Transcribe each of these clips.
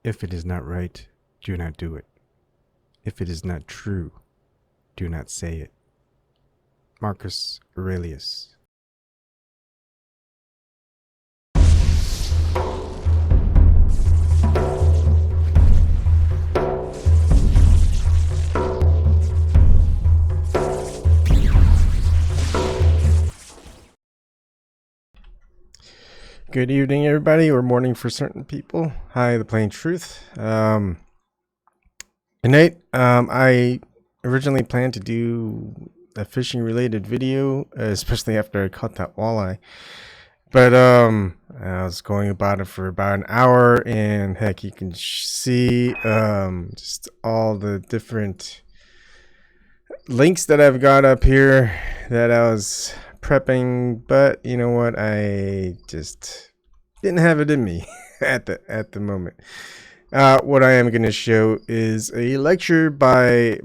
If it is not right, do not do it. If it is not true, do not say it. Marcus Aurelius. Good evening, everybody, or morning for certain people. Hi, the plain truth. Good night. I originally planned to do a fishing related video, especially after I caught that walleye. But I was going about it for about an hour, and heck, you can see just all the different links that I've got up here that I was prepping, but you know what, I just didn't have it in me at the moment. What I am going to show is a lecture by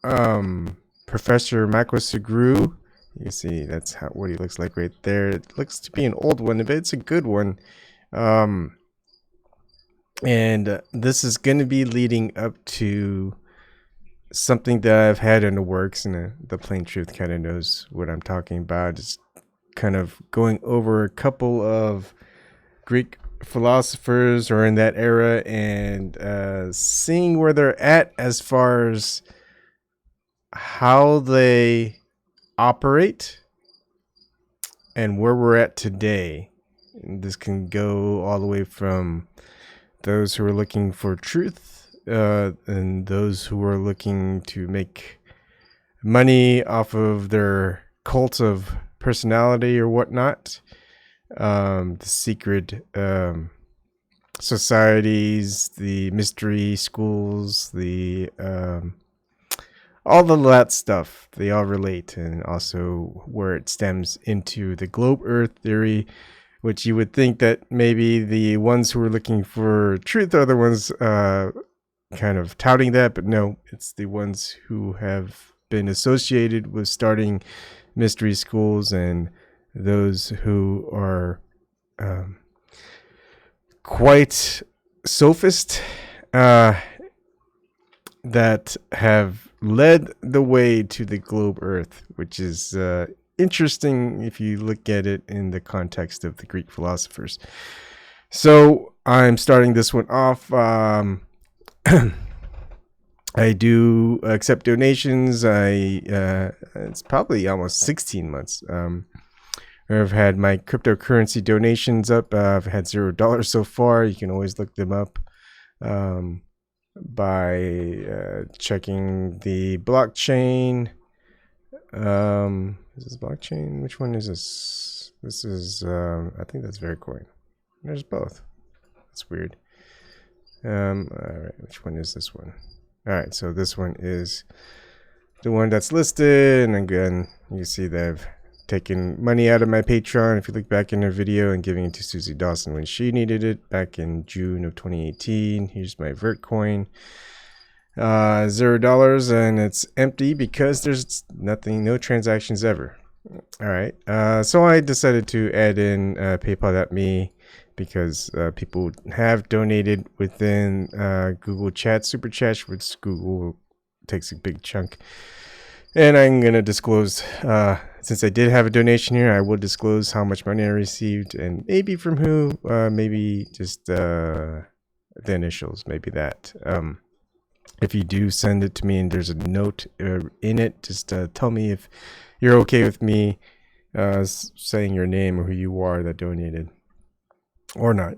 Professor Sugrue. You can see that's what he looks like right there. It looks to be an old one, but it's a good one. And this is going to be leading up to something that I've had in the works, and the plain truth kind of knows what I'm talking about. Just kind of going over a couple of Greek philosophers or in that era, and seeing where they're at as far as how they operate and where we're at today. And this can go all the way from those who are looking for truth and those who are looking to make money off of their cult of personality or whatnot, the secret societies, the mystery schools, the all of that stuff. They all relate, and also where it stems into the globe earth theory, which you would think that maybe the ones who are looking for truth are the ones kind of touting that, but no, it's the ones who have been associated with starting mystery schools and those who are quite sophist that have led the way to the globe earth, which is interesting if you look at it in the context of the Greek philosophers. So I'm starting this one off. I do accept donations. It's probably almost 16 months. I've had my cryptocurrency donations up. I've had $0 so far. You can always look them up by checking the blockchain. Is this blockchain? Which one is this? This is, I think that's Vertcoin. There's both. That's weird. All right, which one is this one? All right, so this one is the one that's listed, and again, you can see they've taken money out of my Patreon. If you look back in their video, and giving it to Susie Dawson when she needed it back in June of 2018. Here's my Vertcoin, $0, and it's empty because there's nothing, no transactions ever. All right, so I decided to add in PayPal.me because people have donated within Google Chat, Super Chat, which Google takes a big chunk. And I'm going to disclose, since I did have a donation here, I will disclose how much money I received and maybe from who, maybe just the initials, maybe that. If you do send it to me and there's a note in it, just tell me if you're okay with me saying your name or who you are that donated or not.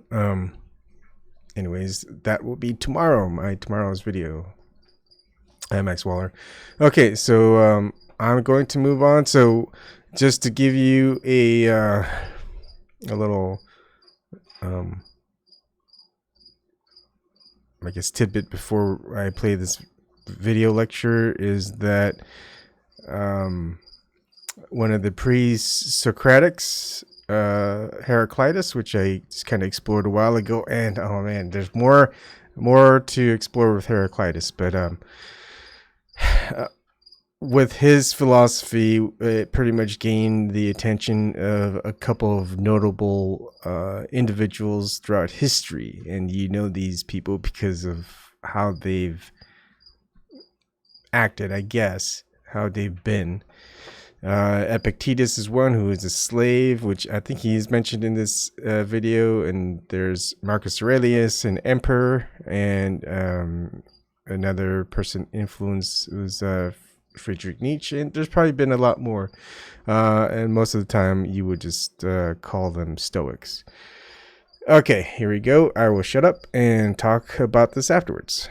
Anyways, that will be tomorrow's video. I'm Max Waller. Okay, so I'm going to move on. So just to give you a little I guess tidbit before I play this video lecture is that one of the pre-Socratics, Heraclitus, which I just kind of explored a while ago, and oh man, there's more to explore with Heraclitus, but with his philosophy, it pretty much gained the attention of a couple of notable individuals throughout history. And you know these people because of how they've acted, I guess, how they've been. Epictetus is one, who is a slave, which I think he's mentioned in this video. And there's Marcus Aurelius, an emperor, and another person influenced was Friedrich Nietzsche. And there's probably been a lot more. And most of the time you would just call them Stoics. Okay, here we go. I will shut up and talk about this afterwards.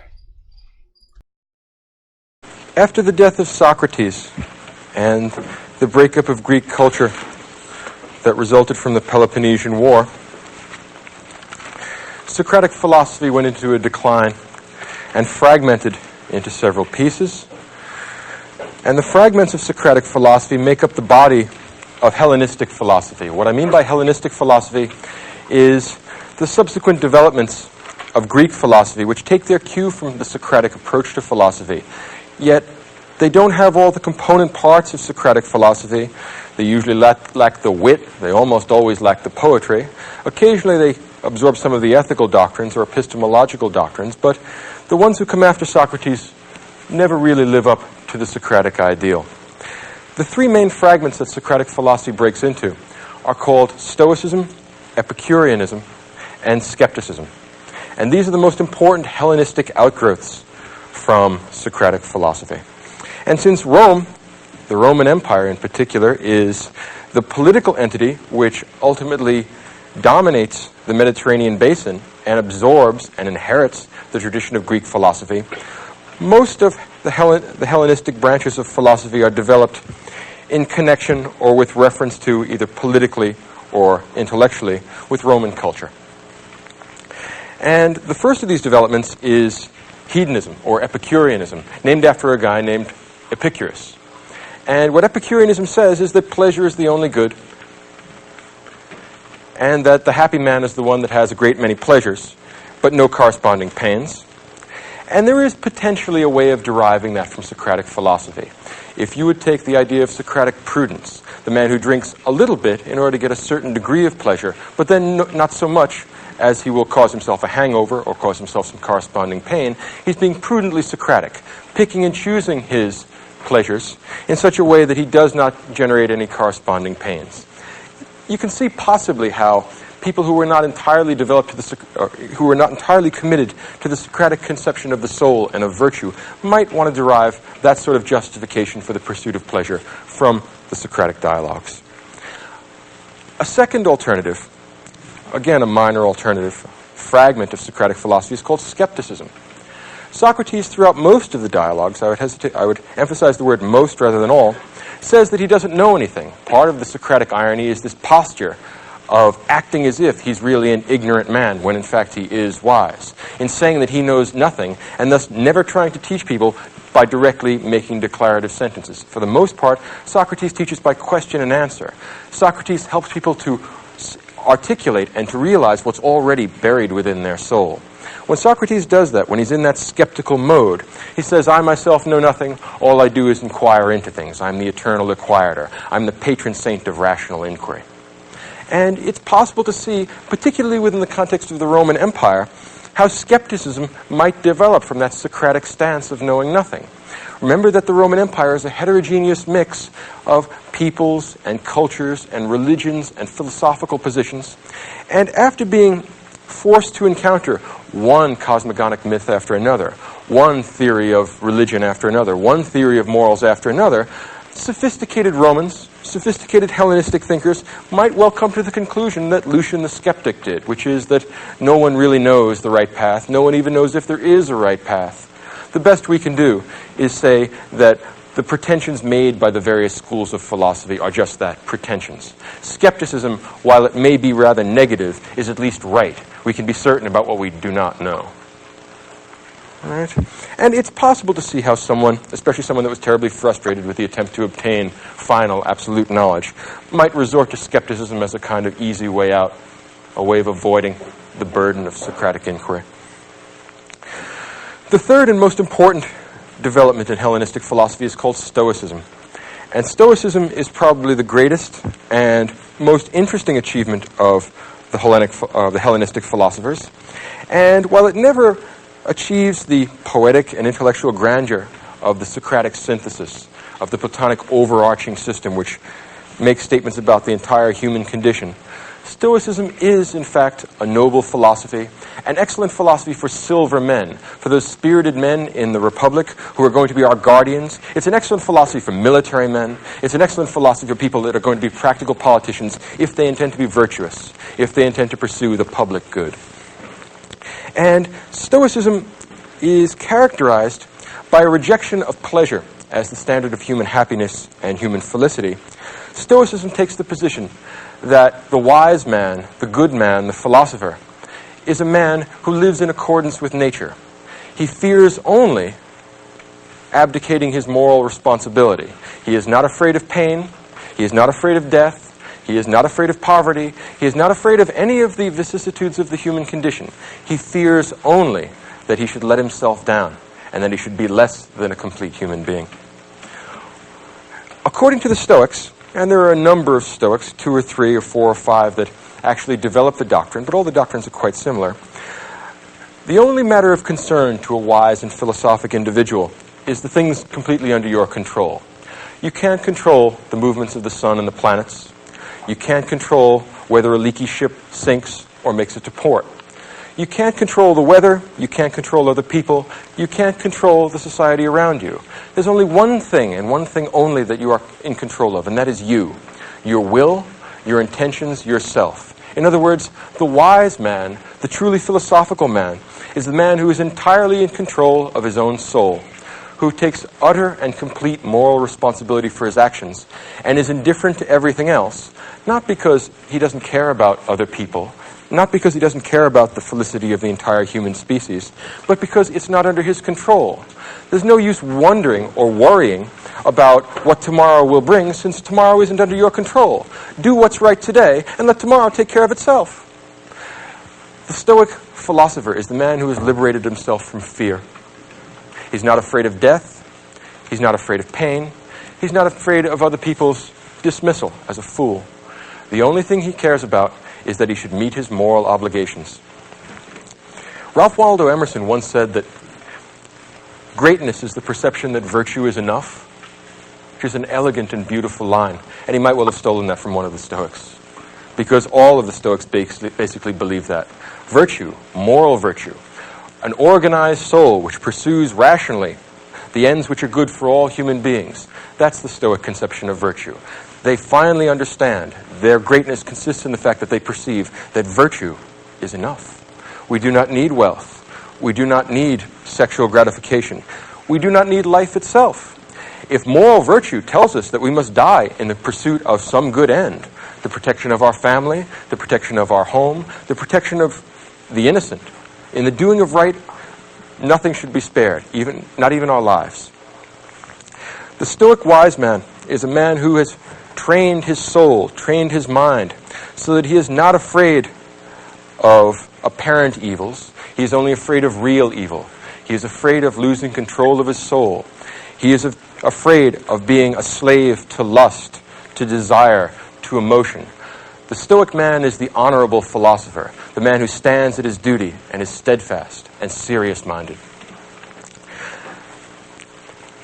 After the death of Socrates and the breakup of Greek culture that resulted from the Peloponnesian War, Socratic philosophy went into a decline and fragmented into several pieces. And the fragments of Socratic philosophy make up the body of Hellenistic philosophy. What I mean by Hellenistic philosophy is the subsequent developments of Greek philosophy, which take their cue from the Socratic approach to philosophy. Yet, they don't have all the component parts of Socratic philosophy. They usually lack the wit. They almost always lack the poetry. Occasionally, they absorb some of the ethical doctrines or epistemological doctrines, but the ones who come after Socrates never really live up to the Socratic ideal. The three main fragments that Socratic philosophy breaks into are called Stoicism, Epicureanism, and Skepticism. And these are the most important Hellenistic outgrowths from Socratic philosophy. And since Rome, the Roman Empire in particular, is the political entity which ultimately dominates the Mediterranean basin and absorbs and inherits the tradition of Greek philosophy, most of the Hellenistic branches of philosophy are developed in connection or with reference to, either politically or intellectually, with Roman culture. And the first of these developments is hedonism, or Epicureanism, named after a guy named Epicurus. And what Epicureanism says is that pleasure is the only good, and that the happy man is the one that has a great many pleasures, but no corresponding pains. And there is potentially a way of deriving that from Socratic philosophy. If you would take the idea of Socratic prudence, the man who drinks a little bit in order to get a certain degree of pleasure, but then not so much as he will cause himself a hangover or cause himself some corresponding pain, he's being prudently Socratic, picking and choosing his pleasures in such a way that he does not generate any corresponding pains. You can see possibly how people who were not entirely developed who were not entirely committed to the Socratic conception of the soul and of virtue might want to derive that sort of justification for the pursuit of pleasure from the Socratic dialogues. A second alternative, again a minor alternative, fragment of Socratic philosophy is called skepticism. Socrates, throughout most of the dialogues, I would emphasize the word most rather than all, says that he doesn't know anything. Part of the Socratic irony is this posture of acting as if he's really an ignorant man when in fact he is wise, in saying that he knows nothing and thus never trying to teach people by directly making declarative sentences. For the most part, Socrates teaches by question and answer. Socrates helps people to articulate and to realize what's already buried within their soul. When Socrates does that, when he's in that skeptical mode, he says, I myself know nothing, all I do is inquire into things. I'm the eternal inquirer. I'm the patron saint of rational inquiry. And it's possible to see, particularly within the context of the Roman Empire, how skepticism might develop from that Socratic stance of knowing nothing. Remember that the Roman Empire is a heterogeneous mix of peoples and cultures and religions and philosophical positions. And after being forced to encounter one cosmogonic myth after another, one theory of religion after another, one theory of morals after another, sophisticated Romans, sophisticated Hellenistic thinkers might well come to the conclusion that Lucian the Skeptic did, which is that no one really knows the right path, no one even knows if there is a right path. The best we can do is say that the pretensions made by the various schools of philosophy are just that, pretensions. Skepticism, while it may be rather negative, is at least right. We can be certain about what we do not know. All right? And it's possible to see how someone, especially someone that was terribly frustrated with the attempt to obtain final, absolute knowledge, might resort to skepticism as a kind of easy way out, a way of avoiding the burden of Socratic inquiry. The third and most important development in Hellenistic philosophy is called Stoicism. And Stoicism is probably the greatest and most interesting achievement of the Hellenistic philosophers. And while it never achieves the poetic and intellectual grandeur of the Socratic synthesis, of the Platonic overarching system which makes statements about the entire human condition, Stoicism is, in fact, a noble philosophy, an excellent philosophy for silver men, for those spirited men in the Republic who are going to be our guardians. It's an excellent philosophy for military men. It's an excellent philosophy for people that are going to be practical politicians if they intend to be virtuous, if they intend to pursue the public good. And Stoicism is characterized by a rejection of pleasure as the standard of human happiness and human felicity. Stoicism takes the position that the wise man, the good man, the philosopher, is a man who lives in accordance with nature. He fears only abdicating his moral responsibility. He is not afraid of pain. He is not afraid of death. He is not afraid of poverty. He is not afraid of any of the vicissitudes of the human condition. He fears only that he should let himself down and that he should be less than a complete human being. According to the Stoics, and there are a number of Stoics, 2 or 3 or 4 or 5, that actually develop the doctrine, but all the doctrines are quite similar. The only matter of concern to a wise and philosophic individual is the things completely under your control. You can't control the movements of the sun and the planets. You can't control whether a leaky ship sinks or makes it to port. You can't control the weather. You can't control other people. You can't control the society around you. There's only one thing, and one thing only, that you are in control of, and that is you. Your will, your intentions, yourself. In other words, the wise man, the truly philosophical man, is the man who is entirely in control of his own soul, who takes utter and complete moral responsibility for his actions, and is indifferent to everything else, not because he doesn't care about other people, not because he doesn't care about the felicity of the entire human species, but because it's not under his control. There's no use wondering or worrying about what tomorrow will bring, since tomorrow isn't under your control. Do what's right today, and let tomorrow take care of itself. The Stoic philosopher is the man who has liberated himself from fear. He's not afraid of death. He's not afraid of pain. He's not afraid of other people's dismissal as a fool. The only thing he cares about is that he should meet his moral obligations. Ralph Waldo Emerson once said that greatness is the perception that virtue is enough, which is an elegant and beautiful line. And he might well have stolen that from one of the Stoics, because all of the Stoics basically believe that. Virtue, moral virtue, an organized soul which pursues rationally the ends which are good for all human beings, that's the Stoic conception of virtue. They finally understand their greatness consists in the fact that they perceive that virtue is enough. We do not need wealth. We do not need sexual gratification. We do not need life itself. If moral virtue tells us that we must die in the pursuit of some good end, the protection of our family, the protection of our home, the protection of the innocent, in the doing of right, nothing should be spared, not even our lives. The Stoic wise man is a man who has trained his soul, trained his mind, so that he is not afraid of apparent evils. He is only afraid of real evil. He is afraid of losing control of his soul. He is afraid of being a slave to lust, to desire, to emotion. The Stoic man is the honorable philosopher, the man who stands at his duty and is steadfast and serious-minded.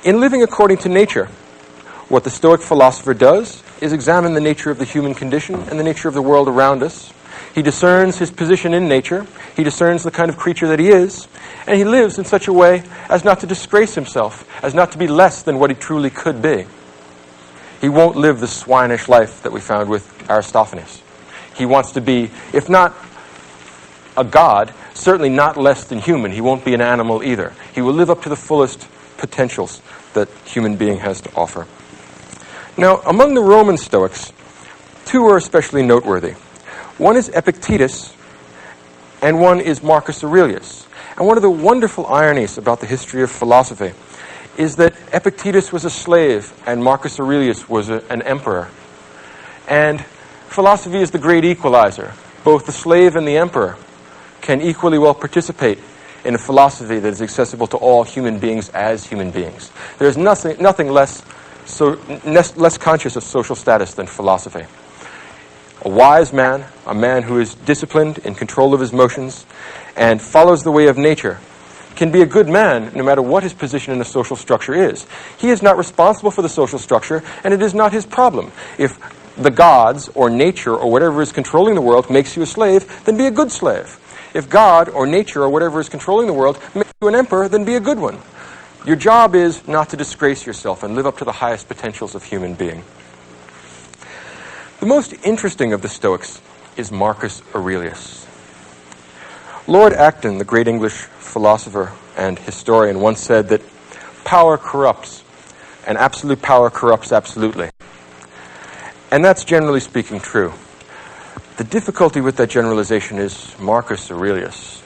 In living according to nature, what the Stoic philosopher does is examine the nature of the human condition and the nature of the world around us. He discerns his position in nature. He discerns the kind of creature that he is. And he lives in such a way as not to disgrace himself, as not to be less than what he truly could be. He won't live the swinish life that we found with Aristophanes. He wants to be, if not a god, certainly not less than human. He won't be an animal either. He will live up to the fullest potentials that human being has to offer. Now, among the Roman Stoics, two are especially noteworthy. One is Epictetus, and one is Marcus Aurelius. And one of the wonderful ironies about the history of philosophy is that Epictetus was a slave and Marcus Aurelius was an emperor. And philosophy is the great equalizer. Both the slave and the emperor can equally well participate in a philosophy that is accessible to all human beings as human beings. There's nothing less conscious of social status than philosophy. A wise man, a man who is disciplined, in control of his motions, and follows the way of nature, can be a good man no matter what his position in the social structure is. He is not responsible for the social structure, and it is not his problem. If the gods or nature or whatever is controlling the world makes you a slave, then be a good slave. If God or nature or whatever is controlling the world makes you an emperor, then be a good one. Your job is not to disgrace yourself and live up to the highest potentials of human being. The most interesting of the Stoics is Marcus Aurelius. Lord Acton, the great English philosopher and historian, once said that power corrupts, and absolute power corrupts absolutely. And that's generally speaking true. The difficulty with that generalization is Marcus Aurelius.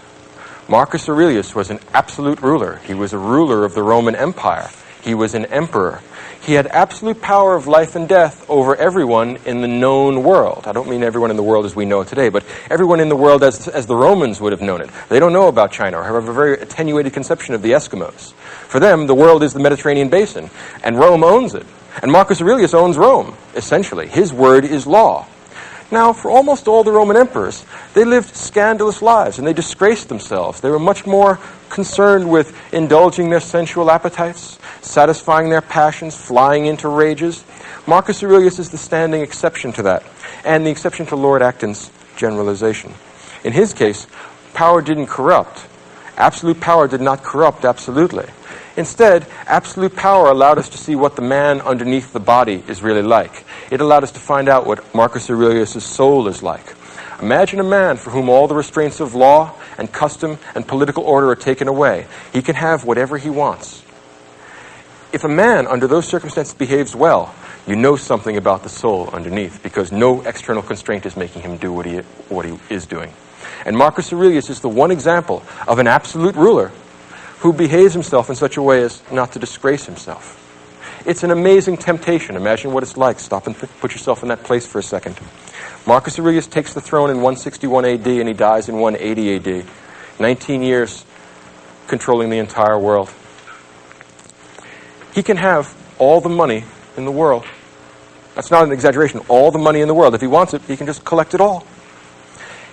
Marcus Aurelius was an absolute ruler. He was a ruler of the Roman Empire. He was an emperor. He had absolute power of life and death over everyone in the known world. I don't mean everyone in the world as we know it today, but everyone in the world as the Romans would have known it. They don't know about China or have a very attenuated conception of the Eskimos. For them, the world is the Mediterranean basin, and Rome owns it. And Marcus Aurelius owns Rome, essentially. His word is law. Now, for almost all the Roman emperors, they lived scandalous lives, and they disgraced themselves. They were much more concerned with indulging their sensual appetites, satisfying their passions, flying into rages. Marcus Aurelius is the standing exception to that, and the exception to Lord Acton's generalization. In his case, power didn't corrupt. Absolute power did not corrupt absolutely. Instead, absolute power allowed us to see what the man underneath the body is really like. It allowed us to find out what Marcus Aurelius' soul is like. Imagine a man for whom all the restraints of law and custom and political order are taken away. He can have whatever he wants. If a man under those circumstances behaves well, you know something about the soul underneath, because no external constraint is making him do what he is doing. And Marcus Aurelius is the one example of an absolute ruler who behaves himself in such a way as not to disgrace himself. It's an amazing temptation. Imagine what it's like. Stop and put yourself in that place for a second. Marcus Aurelius takes the throne in 161 AD and he dies in 180 AD. 19 years controlling the entire world. He can have all the money in the world. That's not an exaggeration. All the money in the world. If he wants it, he can just collect it all.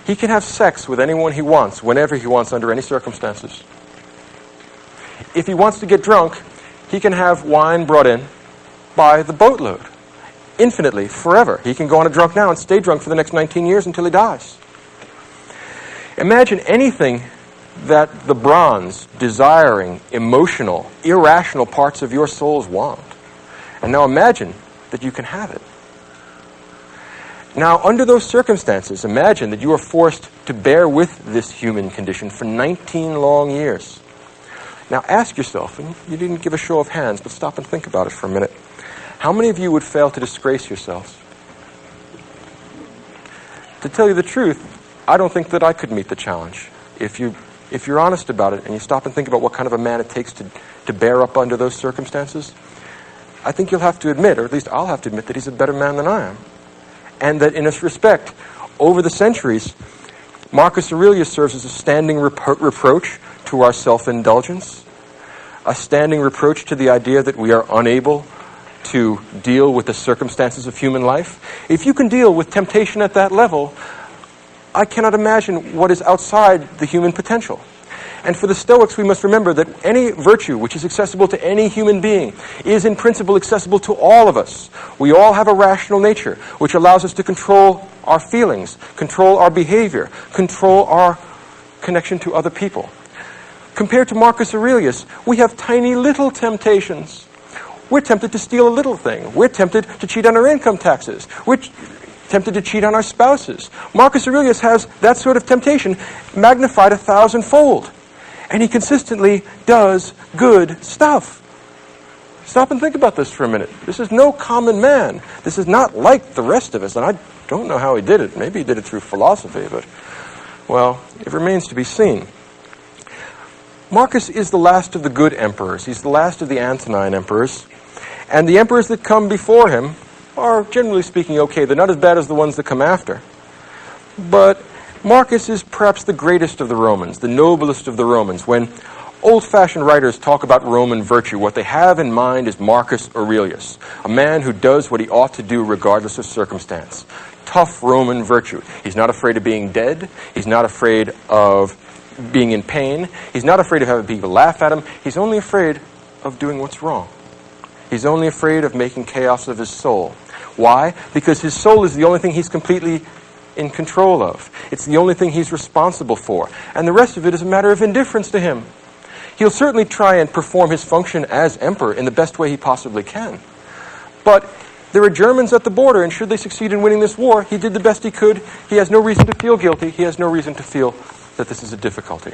He can have sex with anyone he wants, whenever he wants, under any circumstances. If he wants to get drunk, he can have wine brought in by the boatload. Infinitely, forever. He can go on a drunk now and stay drunk for the next 19 years until he dies. Imagine anything that the bronze, desiring, emotional, irrational parts of your souls want. And now imagine that you can have it. Now, under those circumstances, imagine that you are forced to bear with this human condition for 19 long years. Now ask yourself, and you didn't give a show of hands, but stop and think about it for a minute. How many of you would fail to disgrace yourselves? To tell you the truth, I don't think that I could meet the challenge. If you're honest about it and you stop and think about what kind of a man it takes to bear up under those circumstances, I think you'll have to admit, or at least I'll have to admit, that he's a better man than I am. And that in this respect, over the centuries, Marcus Aurelius serves as a standing reproach to our self-indulgence, a standing reproach to the idea that we are unable to deal with the circumstances of human life. If you can deal with temptation at that level, I cannot imagine what is outside the human potential. And for the Stoics, we must remember that any virtue which is accessible to any human being is in principle accessible to all of us. We all have a rational nature which allows us to control our feelings, control our behavior, control our connection to other people. Compared to Marcus Aurelius, we have tiny little temptations. We're tempted to steal a little thing. We're tempted to cheat on our income taxes. We're tempted to cheat on our spouses. Marcus Aurelius has that sort of temptation magnified 1,000-fold. And he consistently does good stuff. Stop and think about this for a minute. This is no common man. This is not like the rest of us. And I don't know how he did it. Maybe he did it through philosophy, but, well, it remains to be seen. Marcus is the last of the good emperors. He's the last of the Antonine emperors. And the emperors that come before him are, generally speaking, okay. They're not as bad as the ones that come after. But Marcus is perhaps the greatest of the Romans, the noblest of the Romans. When old-fashioned writers talk about Roman virtue, what they have in mind is Marcus Aurelius, a man who does what he ought to do regardless of circumstance. Tough Roman virtue. He's not afraid of being dead. He's not afraid of being in pain. He's not afraid of having people laugh at him. He's only afraid of doing what's wrong. He's only afraid of making chaos of his soul. Why? Because his soul is the only thing he's completely in control of. It's the only thing he's responsible for. And the rest of it is a matter of indifference to him. He'll certainly try and perform his function as emperor in the best way he possibly can. But there are Germans at the border, and should they succeed in winning this war, he did the best he could. He has no reason to feel guilty. He has no reason to feel that this is a difficulty.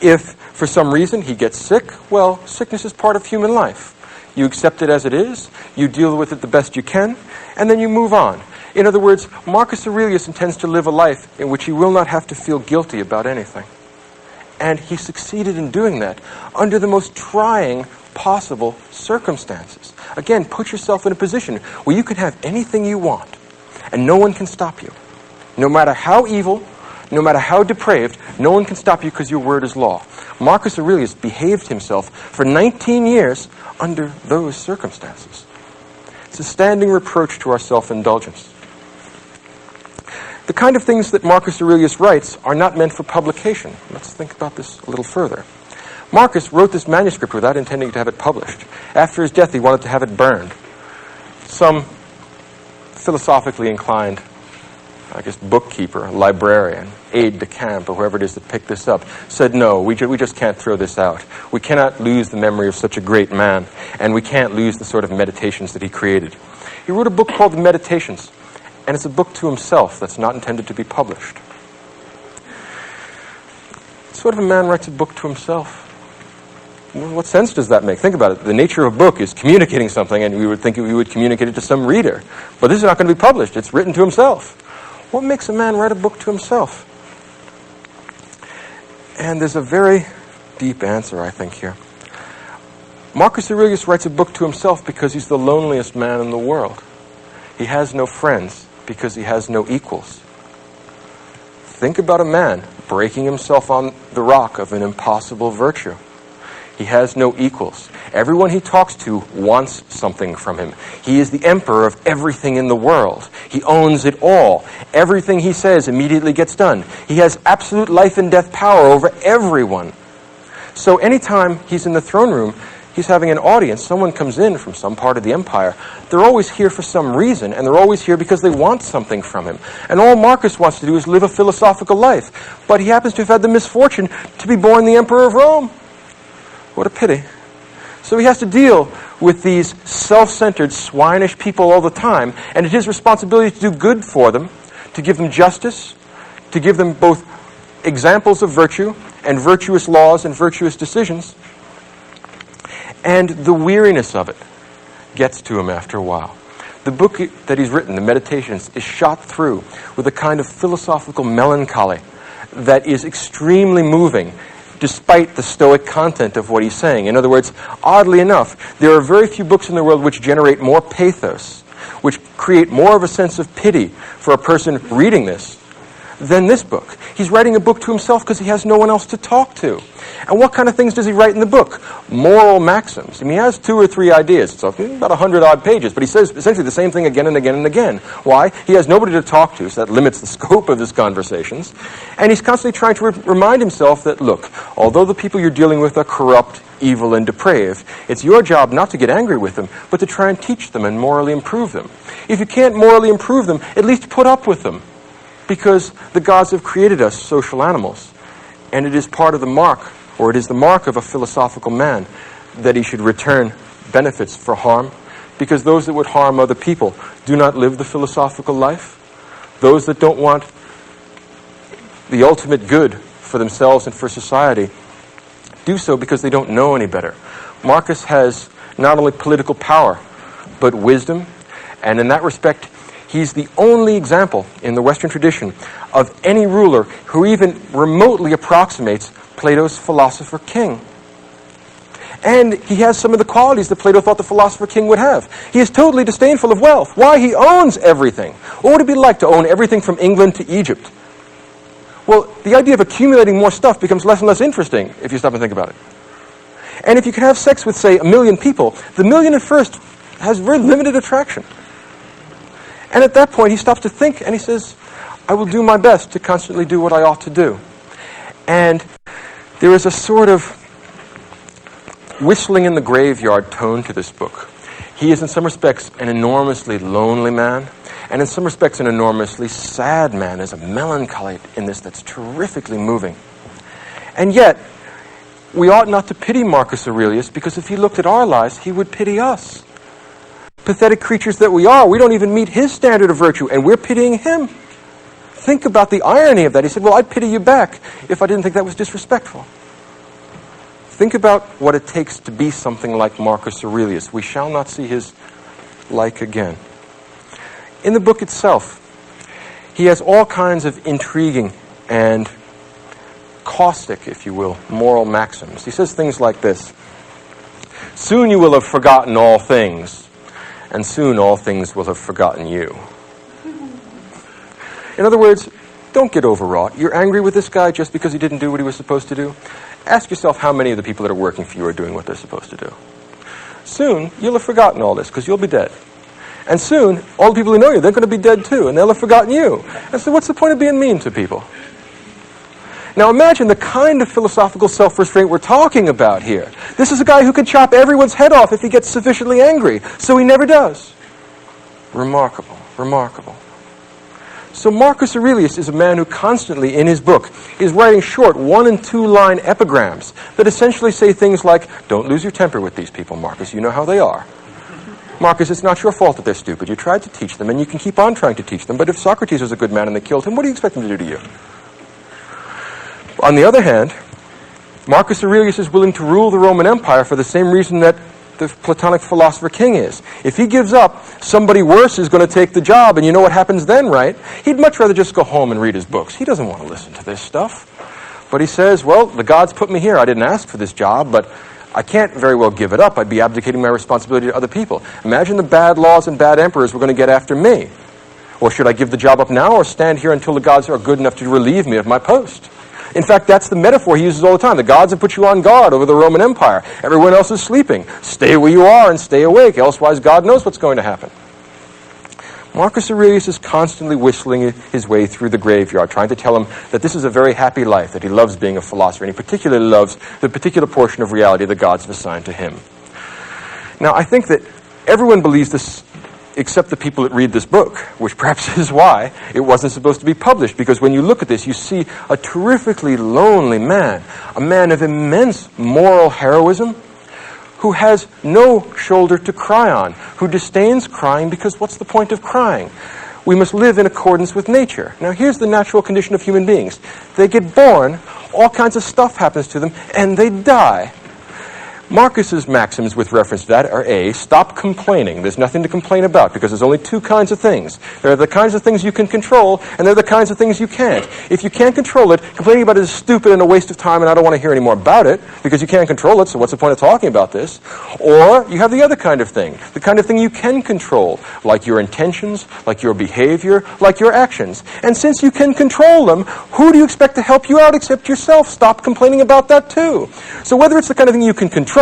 If, for some reason, he gets sick, well, sickness is part of human life. You accept it as it is, you deal with it the best you can, and then you move on. In other words, Marcus Aurelius intends to live a life in which he will not have to feel guilty about anything. And he succeeded in doing that under the most trying possible circumstances. Again, put yourself in a position where you can have anything you want, and no one can stop you. No matter how evil, no matter how depraved, no one can stop you because your word is law. Marcus Aurelius behaved himself for 19 years under those circumstances. It's a standing reproach to our self-indulgence. The kind of things that Marcus Aurelius writes are not meant for publication. Let's think about this a little further. Marcus wrote this manuscript without intending to have it published. After his death, he wanted to have it burned. Some philosophically inclined, bookkeeper, librarian, aide-de-camp, or whoever it is that picked this up, said, no, we just can't throw this out. We cannot lose the memory of such a great man, and we can't lose the sort of meditations that he created. He wrote a book called The Meditations, and it's a book to himself that's not intended to be published. What sort of a man writes a book to himself? What sense does that make? Think about it. The nature of a book is communicating something, and we would think we would communicate it to some reader. But this is not going to be published. It's written to himself. What makes a man write a book to himself? And there's a very deep answer, I think, here. Marcus Aurelius writes a book to himself because he's the loneliest man in the world. He has no friends because he has no equals. Think about a man breaking himself on the rock of an impossible virtue. He has no equals. Everyone he talks to wants something from him. He is the emperor of everything in the world. He owns it all. Everything he says immediately gets done. He has absolute life and death power over everyone. So anytime he's in the throne room, he's having an audience, someone comes in from some part of the empire, they're always here for some reason, and they're always here because they want something from him. And all Marcus wants to do is live a philosophical life. But he happens to have had the misfortune to be born the emperor of Rome. What a pity. So he has to deal with these self-centered, swinish people all the time, and it's his responsibility to do good for them, to give them justice, to give them both examples of virtue and virtuous laws and virtuous decisions. And the weariness of it gets to him after a while. The book that he's written, The Meditations, is shot through with a kind of philosophical melancholy that is extremely moving, despite the Stoic content of what he's saying. In other words, oddly enough, there are very few books in the world which generate more pathos, which create more of a sense of pity for a person reading this than this book. He's writing a book to himself because he has no one else to talk to. And what kind of things does he write in the book? Moral maxims. I mean, he has 2 or 3 ideas. It's about 100-odd pages, but he says essentially the same thing again and again and again. Why? He has nobody to talk to, so that limits the scope of his conversations. And he's constantly trying to remind himself that, look, although the people you're dealing with are corrupt, evil, and depraved, it's your job not to get angry with them, but to try and teach them and morally improve them. If you can't morally improve them, at least put up with them, because the gods have created us social animals, and it is part of the mark, or it is the mark of a philosophical man, that he should return benefits for harm, because those that would harm other people do not live the philosophical life. Those that don't want the ultimate good for themselves and for society do so because they don't know any better. Marcus has not only political power, but wisdom, and in that respect, he's the only example in the Western tradition of any ruler who even remotely approximates Plato's philosopher king. And he has some of the qualities that Plato thought the philosopher king would have. He is totally disdainful of wealth. Why? He owns everything. What would it be like to own everything from England to Egypt? Well, the idea of accumulating more stuff becomes less and less interesting if you stop and think about it. And if you can have sex with, say, 1 million people, the million at first has very limited attraction. And at that point, he stops to think and he says, I will do my best to constantly do what I ought to do. And there is a sort of whistling in the graveyard tone to this book. He is in some respects an enormously lonely man, and in some respects an enormously sad man. There's a melancholy in this that's terrifically moving. And yet, we ought not to pity Marcus Aurelius, because if he looked at our lives, he would pity us. Pathetic creatures that we are, we don't even meet his standard of virtue, and we're pitying him. Think about the irony of that. He said, well, I'd pity you back if I didn't think that was disrespectful. Think about what it takes to be something like Marcus Aurelius. We shall not see his like again. In the book itself, he has all kinds of intriguing and caustic, if you will, moral maxims. He says things like this: soon you will have forgotten all things, and soon all things will have forgotten you. In other words, don't get overwrought. You're angry with this guy just because he didn't do what he was supposed to do? Ask yourself how many of the people that are working for you are doing what they're supposed to do. Soon, you'll have forgotten all this because you'll be dead. And soon, all the people who know you, they're going to be dead too, and they'll have forgotten you. And so what's the point of being mean to people? Now imagine the kind of philosophical self-restraint we're talking about here. This is a guy who could chop everyone's head off if he gets sufficiently angry, so he never does. Remarkable, remarkable. So Marcus Aurelius is a man who constantly, in his book, is writing short 1- and 2-line epigrams that essentially say things like, don't lose your temper with these people, Marcus, you know how they are. Marcus, it's not your fault that they're stupid. You tried to teach them, and you can keep on trying to teach them, but if Socrates was a good man and they killed him, what do you expect them to do to you? On the other hand, Marcus Aurelius is willing to rule the Roman Empire for the same reason that the Platonic philosopher king is. If he gives up, somebody worse is going to take the job, and you know what happens then, right? He'd much rather just go home and read his books. He doesn't want to listen to this stuff. But he says, well, the gods put me here. I didn't ask for this job, but I can't very well give it up. I'd be abdicating my responsibility to other people. Imagine the bad laws and bad emperors were going to get after me. Or should I give the job up now or stand here until the gods are good enough to relieve me of my post? In fact, that's the metaphor he uses all the time. The gods have put you on guard over the Roman Empire. Everyone else is sleeping. Stay where you are and stay awake, elsewise God knows what's going to happen. Marcus Aurelius is constantly whistling his way through the graveyard, trying to tell him that this is a very happy life, that he loves being a philosopher, and he particularly loves the particular portion of reality the gods have assigned to him. Now, I think that everyone believes this except the people that read this book, which perhaps is why it wasn't supposed to be published, because when you look at this, you see a terrifically lonely man, a man of immense moral heroism, who has no shoulder to cry on, who disdains crying because what's the point of crying? We must live in accordance with nature. Now here's the natural condition of human beings. They get born, all kinds of stuff happens to them, and they die. Marcus's maxims with reference to that are A, stop complaining. There's nothing to complain about because there's only two kinds of things. There are the kinds of things you can control, and there are the kinds of things you can't. If you can't control it, complaining about it is stupid and a waste of time, and I don't want to hear any more about it because you can't control it, so what's the point of talking about this? Or you have the other kind of thing, the kind of thing you can control, like your intentions, like your behavior, like your actions. And since you can control them, who do you expect to help you out except yourself? Stop complaining about that too. So whether it's the kind of thing you can control,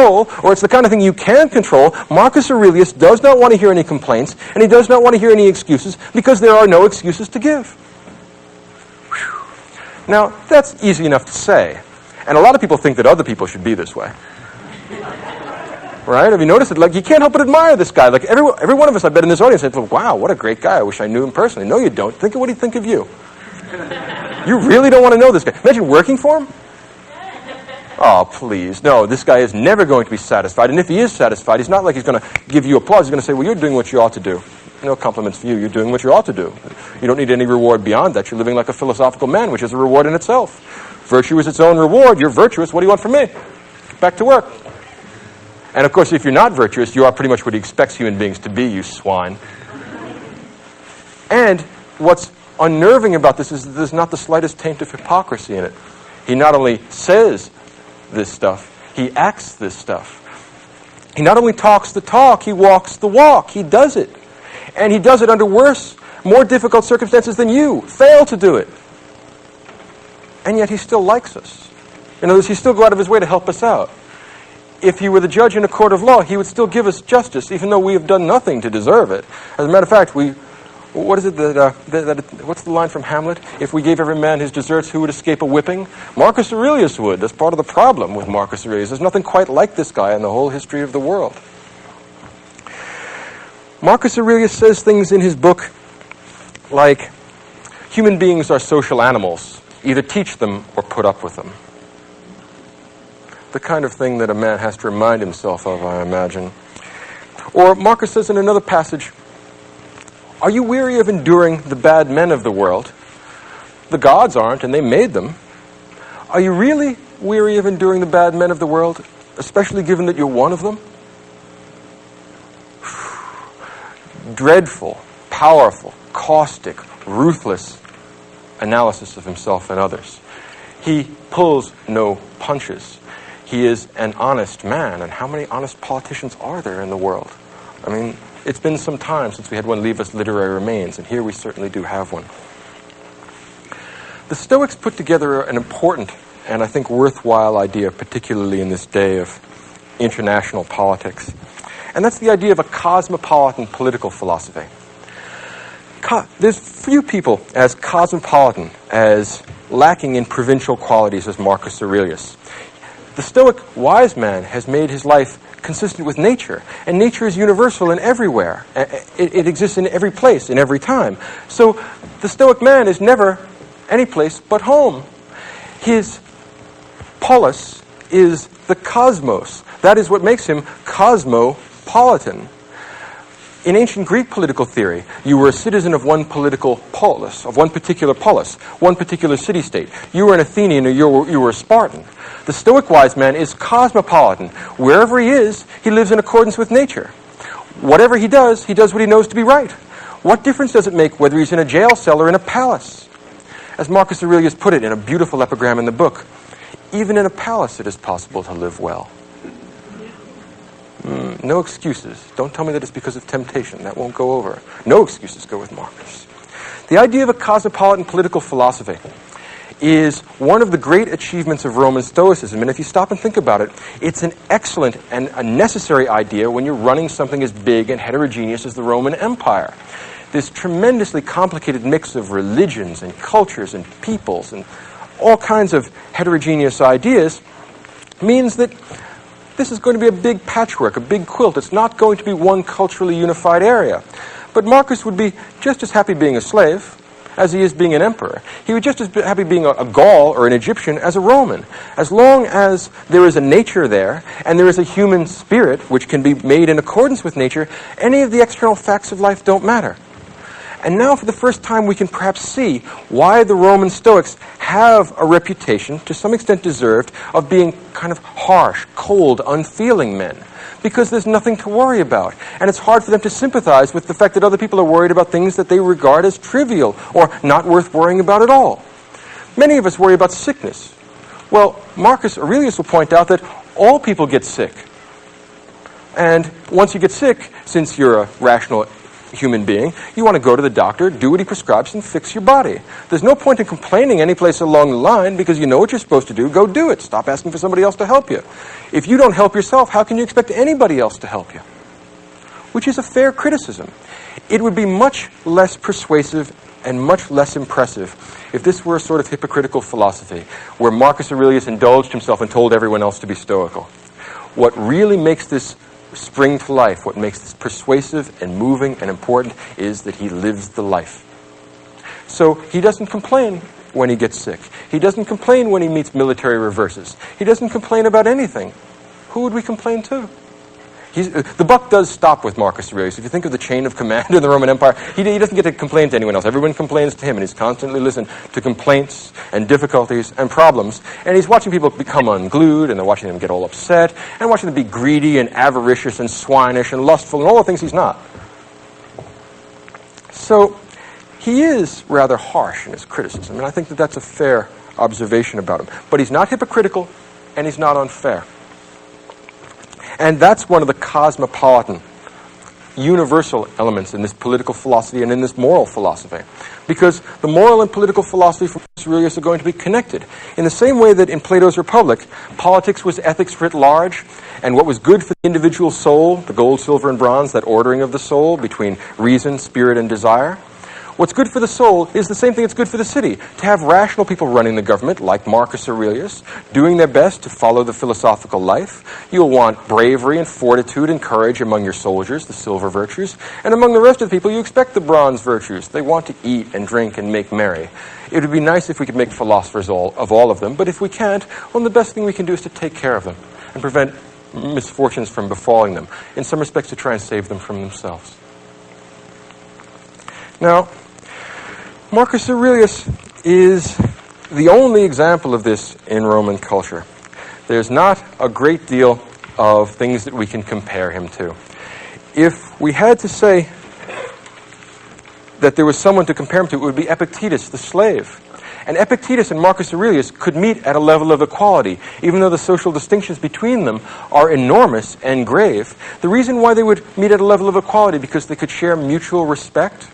or it's the kind of thing you can control, Marcus Aurelius does not want to hear any complaints, and he does not want to hear any excuses, because there are no excuses to give. Whew. Now, that's easy enough to say, and a lot of people think that other people should be this way. Right? Have you noticed it? Like, you can't help but admire this guy. Like, every one of us, I bet, in this audience said, wow, what a great guy. I wish I knew him personally. No, you don't. Think of what he'd think of you. You really don't want to know this guy. Imagine working for him. Oh, please. No, this guy is never going to be satisfied. And if he is satisfied, he's not like he's going to give you applause. He's going to say, well, you're doing what you ought to do. No compliments for you. You're doing what you ought to do. You don't need any reward beyond that. You're living like a philosophical man, which is a reward in itself. Virtue is its own reward. You're virtuous. What do you want from me? Back to work. And, of course, if you're not virtuous, you are pretty much what he expects human beings to be, you swine. And what's unnerving about this is that there's not the slightest taint of hypocrisy in it. He not only says this stuff, he acts this stuff. He not only talks the talk, he walks the walk. He does it. And he does it under worse, more difficult circumstances than you fail to do it. and yet he still likes us. In other words, he still go out of his way to help us out. If he were the judge in a court of law, he would still give us justice, even though we have done nothing to deserve it. As a matter of fact, what is it what's the line from Hamlet? If we gave every man his deserts, who would escape a whipping? Marcus Aurelius would. That's part of the problem with Marcus Aurelius. There's nothing quite like this guy in the whole history of the world. Marcus Aurelius says things in his book like, human beings are social animals. Either teach them or put up with them. The kind of thing that a man has to remind himself of, I imagine. Or Marcus says in another passage, are you weary of enduring the bad men of the world? The gods aren't, and they made them. Are you really weary of enduring the bad men of the world, especially given that you're one of them? Dreadful, powerful, caustic, ruthless analysis of himself and others. He pulls no punches. He is an honest man, and how many honest politicians are there in the world? I mean, it's been some time since we had one leave us literary remains, and here we certainly do have one. The Stoics put together an important and I think worthwhile idea, particularly in this day of international politics, and that's the idea of a cosmopolitan political philosophy. There's few people as cosmopolitan, as lacking in provincial qualities as Marcus Aurelius. The Stoic wise man has made his life consistent with nature, and nature is universal and everywhere. It exists in every place, in every time. So the Stoic man is never any place but home. His polis is the cosmos. That is what makes him cosmopolitan. In ancient Greek political theory, you were a citizen of one political polis, of one particular polis, one particular city-state. You were an Athenian or you were a Spartan. The Stoic wise man is cosmopolitan. Wherever he is, he lives in accordance with nature. Whatever he does what he knows to be right. What difference does it make whether he's in a jail cell or in a palace? As Marcus Aurelius put it in a beautiful epigram in the book, even in a palace it is possible to live well. No excuses. Don't tell me that it's because of temptation. That won't go over. No excuses go with Marcus. The idea of a cosmopolitan political philosophy is one of the great achievements of Roman Stoicism. And if you stop and think about it, it's an excellent and a necessary idea when you're running something as big and heterogeneous as the Roman Empire. This tremendously complicated mix of religions and cultures and peoples and all kinds of heterogeneous ideas means that this is going to be a big patchwork, a big quilt. It's not going to be one culturally unified area. But Marcus would be just as happy being a slave as he is being an emperor. He would just as happy being a Gaul or an Egyptian as a Roman. As long as there is a nature there, and there is a human spirit which can be made in accordance with nature, any of the external facts of life don't matter. And now for the first time we can perhaps see why the Roman Stoics have a reputation, to some extent deserved, of being kind of harsh, cold, unfeeling men. Because there's nothing to worry about. And it's hard for them to sympathize with the fact that other people are worried about things that they regard as trivial or not worth worrying about at all. Many of us worry about sickness. Well, Marcus Aurelius will point out that all people get sick. And once you get sick, since you're a rational human being, you want to go to the doctor, do what he prescribes, and fix your body. There's no point in complaining any place along the line because you know what you're supposed to do. Go do it. Stop asking for somebody else to help you. If you don't help yourself, how can you expect anybody else to help you? Which is a fair criticism. It would be much less persuasive and much less impressive if this were a sort of hypocritical philosophy where Marcus Aurelius indulged himself and told everyone else to be stoical. What really makes this spring to life, what makes this persuasive and moving and important, is that he lives the life. So he doesn't complain when he gets sick. He doesn't complain when he meets military reverses. He doesn't complain about anything. Who would we complain to? The buck does stop with Marcus Aurelius. If you think of the chain of command in the Roman Empire, he doesn't get to complain to anyone else. Everyone complains to him, and he's constantly listening to complaints and difficulties and problems. And he's watching people become unglued, and they're watching them get all upset, and watching them be greedy and avaricious and swinish and lustful and all the things he's not. So he is rather harsh in his criticism, and I think that that's a fair observation about him. But he's not hypocritical, and he's not unfair. And that's one of the cosmopolitan, universal elements in this political philosophy and in this moral philosophy. Because the moral and political philosophy from Aurelius are going to be connected. In the same way that in Plato's Republic, politics was ethics writ large, and what was good for the individual soul, the gold, silver, and bronze, that ordering of the soul between reason, spirit, and desire, what's good for the soul is the same thing that's good for the city. To have rational people running the government, like Marcus Aurelius, doing their best to follow the philosophical life. You'll want bravery and fortitude and courage among your soldiers, the silver virtues. And among the rest of the people, you expect the bronze virtues. They want to eat and drink and make merry. It would be nice if we could make philosophers of all of them, but if we can't, well, the best thing we can do is to take care of them and prevent misfortunes from befalling them. In some respects, to try and save them from themselves. Now, Marcus Aurelius is the only example of this in Roman culture. There's not a great deal of things that we can compare him to. If we had to say that there was someone to compare him to, it would be Epictetus, the slave. And Epictetus and Marcus Aurelius could meet at a level of equality, even though the social distinctions between them are enormous and grave. The reason why they would meet at a level of equality because they could share mutual respect,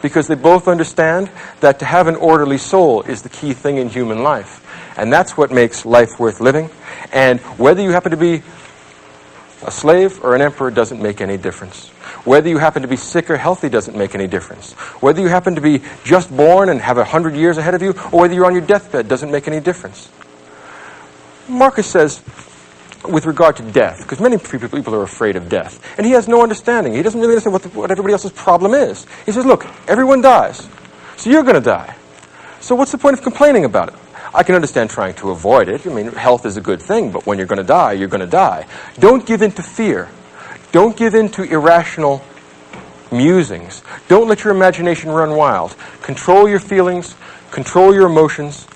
because they both understand that to have an orderly soul is the key thing in human life. And that's what makes life worth living. And whether you happen to be a slave or an emperor doesn't make any difference. Whether you happen to be sick or healthy doesn't make any difference. Whether you happen to be just born and have 100 years ahead of you, or whether you're on your deathbed doesn't make any difference. Marcus says, with regard to death, because many people are afraid of death, and he has no understanding. He doesn't really understand what everybody else's problem is. He says, look, everyone dies, so you're going to die. So what's the point of complaining about it? I can understand trying to avoid it. I mean, health is a good thing, but when you're going to die, you're going to die. Don't give in to fear. Don't give in to irrational musings. Don't let your imagination run wild. Control your feelings. Control your emotions.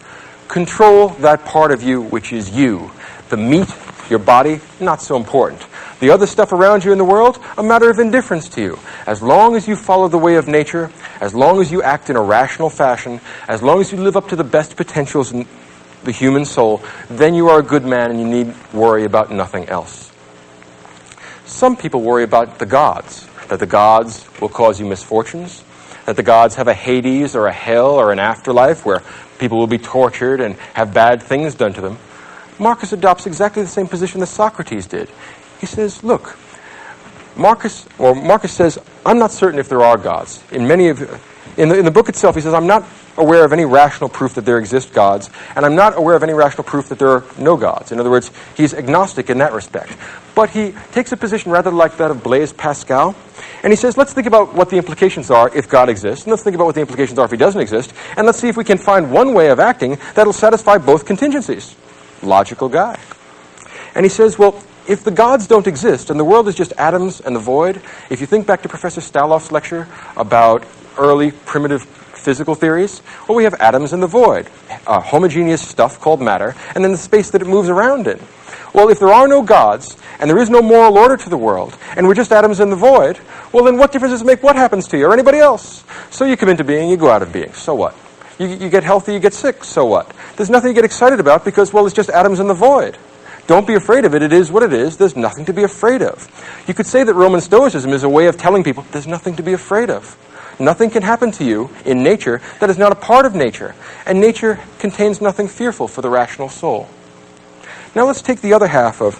Control that part of you which is you. The meat, your body, not so important. The other stuff around you in the world, a matter of indifference to you. As long as you follow the way of nature, as long as you act in a rational fashion, as long as you live up to the best potentials in the human soul, then you are a good man and you need worry about nothing else. Some people worry about the gods, that the gods will cause you misfortunes, that the gods have a Hades or a hell or an afterlife where people will be tortured and have bad things done to them. Marcus adopts exactly the same position that Socrates did. He says, look, Marcus says, I'm not certain if there are gods. In the book itself, he says, I'm not aware of any rational proof that there exist gods, and I'm not aware of any rational proof that there are no gods. In other words, he's agnostic in that respect. But he takes a position rather like that of Blaise Pascal, and he says, let's think about what the implications are if God exists, and let's think about what the implications are if he doesn't exist, and let's see if we can find one way of acting that'll satisfy both contingencies. Logical guy. And he says, well, if the gods don't exist and the world is just atoms and the void, if you think back to Professor Staloff's lecture about early primitive physical theories, well, we have atoms and the void, homogeneous stuff called matter, and then the space that it moves around in. Well, if there are no gods and there is no moral order to the world and we're just atoms in the void, well, then what difference does it make what happens to you or anybody else? So you come into being, you go out of being. So what? You get healthy, you get sick. So what? There's nothing to get excited about because, well, it's just atoms in the void. Don't be afraid of it. It is what it is. There's nothing to be afraid of. You could say that Roman Stoicism is a way of telling people there's nothing to be afraid of. Nothing can happen to you in nature that is not a part of nature. And nature contains nothing fearful for the rational soul. Now let's take the other half of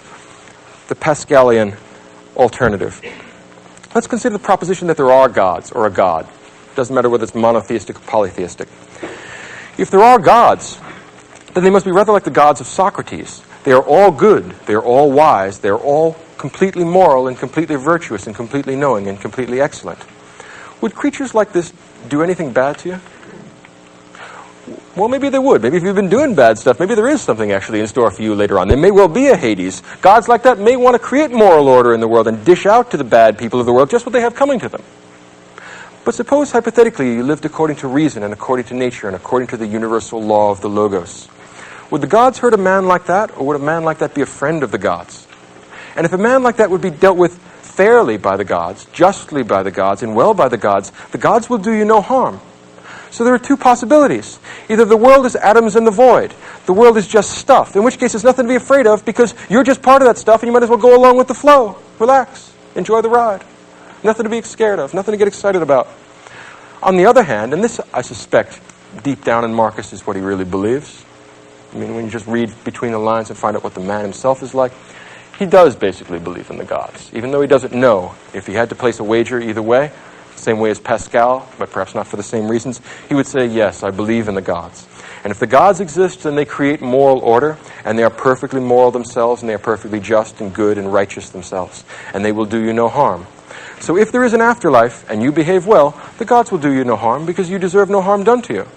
the Pascalian alternative. Let's consider the proposition that there are gods or a god. Doesn't matter whether it's monotheistic or polytheistic. If there are gods, then they must be rather like the gods of Socrates. They are all good, they are all wise, they are all completely moral and completely virtuous and completely knowing and completely excellent. Would creatures like this do anything bad to you? Well, maybe they would. Maybe if you've been doing bad stuff, maybe there is something actually in store for you later on. There may well be a Hades. Gods like that may want to create moral order in the world and dish out to the bad people of the world just what they have coming to them. But suppose, hypothetically, you lived according to reason and according to nature and according to the universal law of the Logos. Would the gods hurt a man like that, or would a man like that be a friend of the gods? And if a man like that would be dealt with fairly by the gods, justly by the gods, and well by the gods will do you no harm. So there are two possibilities. Either the world is atoms in the void, the world is just stuff, in which case there's nothing to be afraid of because you're just part of that stuff and you might as well go along with the flow. Relax. Enjoy the ride. Nothing to be scared of, nothing to get excited about. On the other hand, and this I suspect deep down in Marcus is what he really believes. I mean, when you just read between the lines and find out what the man himself is like, he does basically believe in the gods, even though he doesn't know. If he had to place a wager either way, same way as Pascal, but perhaps not for the same reasons, he would say, yes, I believe in the gods. And if the gods exist, then they create moral order, and they are perfectly moral themselves, and they are perfectly just and good and righteous themselves, and they will do you no harm. So if there is an afterlife and you behave well, the gods will do you no harm because you deserve no harm done to you.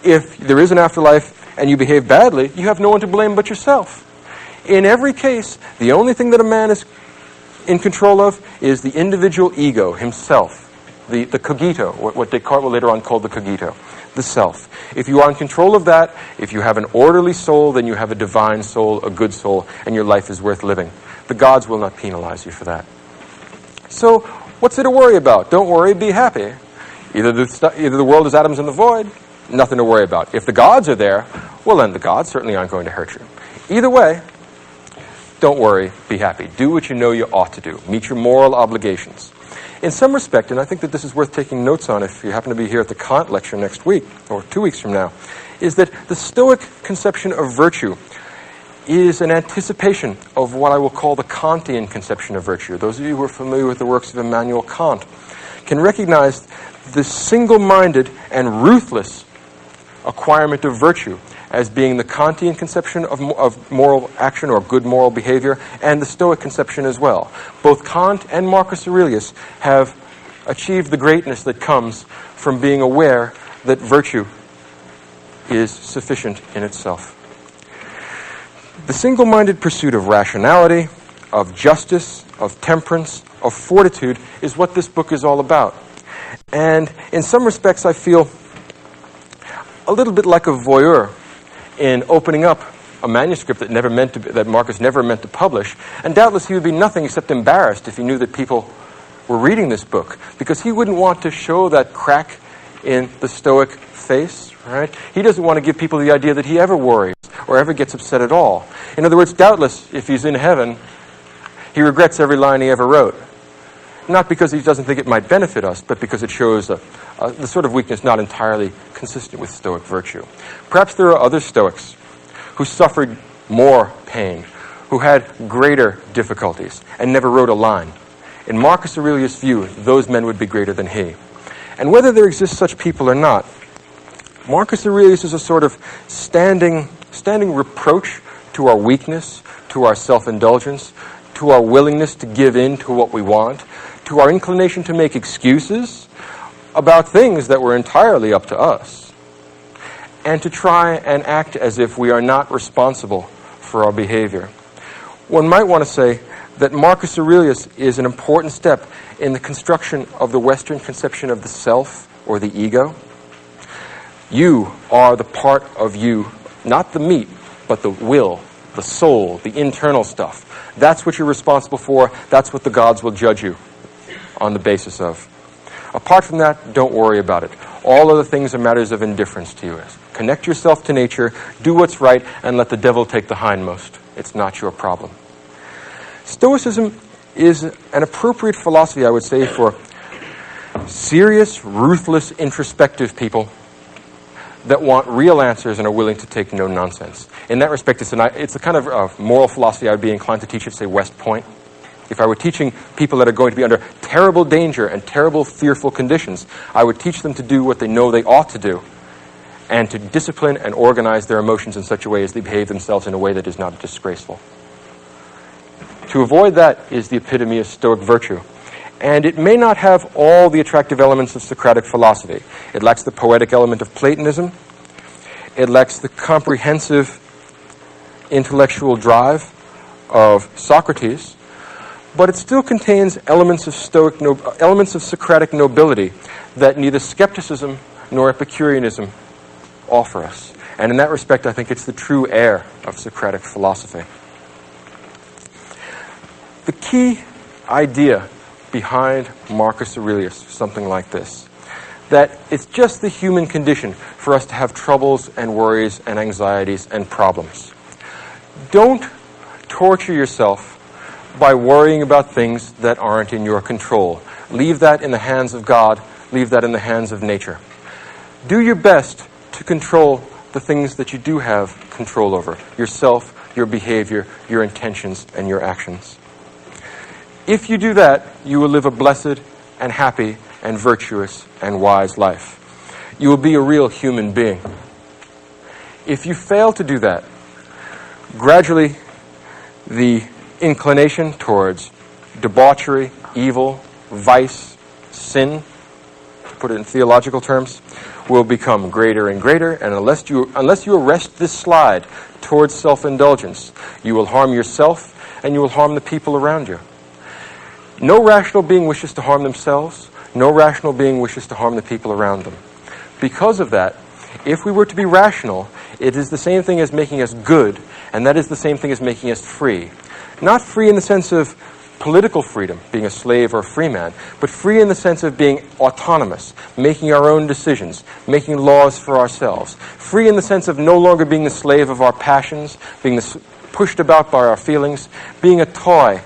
If there is an afterlife and you behave badly, you have no one to blame but yourself. In every case, the only thing that a man is in control of is the individual ego, himself, the cogito, what Descartes will later on call the cogito, the self. If you are in control of that, if you have an orderly soul, then you have a divine soul, a good soul, and your life is worth living. The gods will not penalize you for that. So, what's there to worry about? Don't worry, be happy. Either the world is atoms in the void, nothing to worry about. If the gods are there, well then the gods certainly aren't going to hurt you. Either way, don't worry, be happy. Do what you know you ought to do. Meet your moral obligations. In some respect, and I think that this is worth taking notes on if you happen to be here at the Kant lecture next week, or 2 weeks from now, is that the Stoic conception of virtue is an anticipation of what I will call the Kantian conception of virtue. Those of you who are familiar with the works of Immanuel Kant can recognize the single-minded and ruthless acquirement of virtue as being the Kantian conception of moral action or good moral behavior, and the Stoic conception as well. Both Kant and Marcus Aurelius have achieved the greatness that comes from being aware that virtue is sufficient in itself. The single-minded pursuit of rationality, of justice, of temperance, of fortitude is what this book is all about. And in some respects, I feel a little bit like a voyeur in opening up a manuscript that Marcus never meant to publish. And doubtless he would be nothing except embarrassed if he knew that people were reading this book, because he wouldn't want to show that crack in the Stoic face, right? He doesn't want to give people the idea that he ever worries or ever gets upset at all. In other words, doubtless, if he's in heaven, he regrets every line he ever wrote. Not because he doesn't think it might benefit us, but because it shows the sort of weakness not entirely consistent with Stoic virtue. Perhaps there are other Stoics who suffered more pain, who had greater difficulties, and never wrote a line. In Marcus Aurelius' view, those men would be greater than he. And whether there exist such people or not, Marcus Aurelius is a sort of standing reproach to our weakness, to our self-indulgence, to our willingness to give in to what we want, to our inclination to make excuses about things that were entirely up to us, and to try and act as if we are not responsible for our behavior. One might want to say that Marcus Aurelius is an important step in the construction of the Western conception of the self or the ego. You are the part of you, not the meat, but the will, the soul, the internal stuff. That's what you're responsible for. That's what the gods will judge you on the basis of. Apart from that, don't worry about it. All other things are matters of indifference to you. Connect yourself to nature, do what's right, and let the devil take the hindmost. It's not your problem. Stoicism is an appropriate philosophy, I would say, for serious, ruthless, introspective people that want real answers and are willing to take no nonsense. In that respect, it's the kind of moral philosophy I would be inclined to teach at, say, West Point. If I were teaching people that are going to be under terrible danger and terrible, fearful conditions, I would teach them to do what they know they ought to do, and to discipline and organize their emotions in such a way as they behave themselves in a way that is not disgraceful. To avoid that is the epitome of Stoic virtue. And it may not have all the attractive elements of Socratic philosophy. It lacks the poetic element of Platonism. It lacks the comprehensive intellectual drive of Socrates. But it still contains elements of Socratic nobility that neither skepticism nor Epicureanism offer us. And in that respect, I think it's the true heir of Socratic philosophy. The key idea behind Marcus Aurelius, something like this, that it's just the human condition for us to have troubles and worries and anxieties and problems. Don't torture yourself by worrying about things that aren't in your control. Leave that in the hands of God. Leave that in the hands of nature. Do your best to control the things that you do have control over: yourself, your behavior, your intentions, and your actions. If you do that, you will live a blessed and happy and virtuous and wise life. You will be a real human being. If you fail to do that, gradually the inclination towards debauchery, evil, vice, sin, to put it in theological terms, will become greater and greater, and unless you arrest this slide towards self-indulgence, you will harm yourself and you will harm the people around you. No rational being wishes to harm themselves. No rational being wishes to harm the people around them. Because of that, if we were to be rational, it is the same thing as making us good, and that is the same thing as making us free. Not free in the sense of political freedom, being a slave or a free man, but free in the sense of being autonomous, making our own decisions, making laws for ourselves. Free in the sense of no longer being the slave of our passions, being pushed about by our feelings, being a toy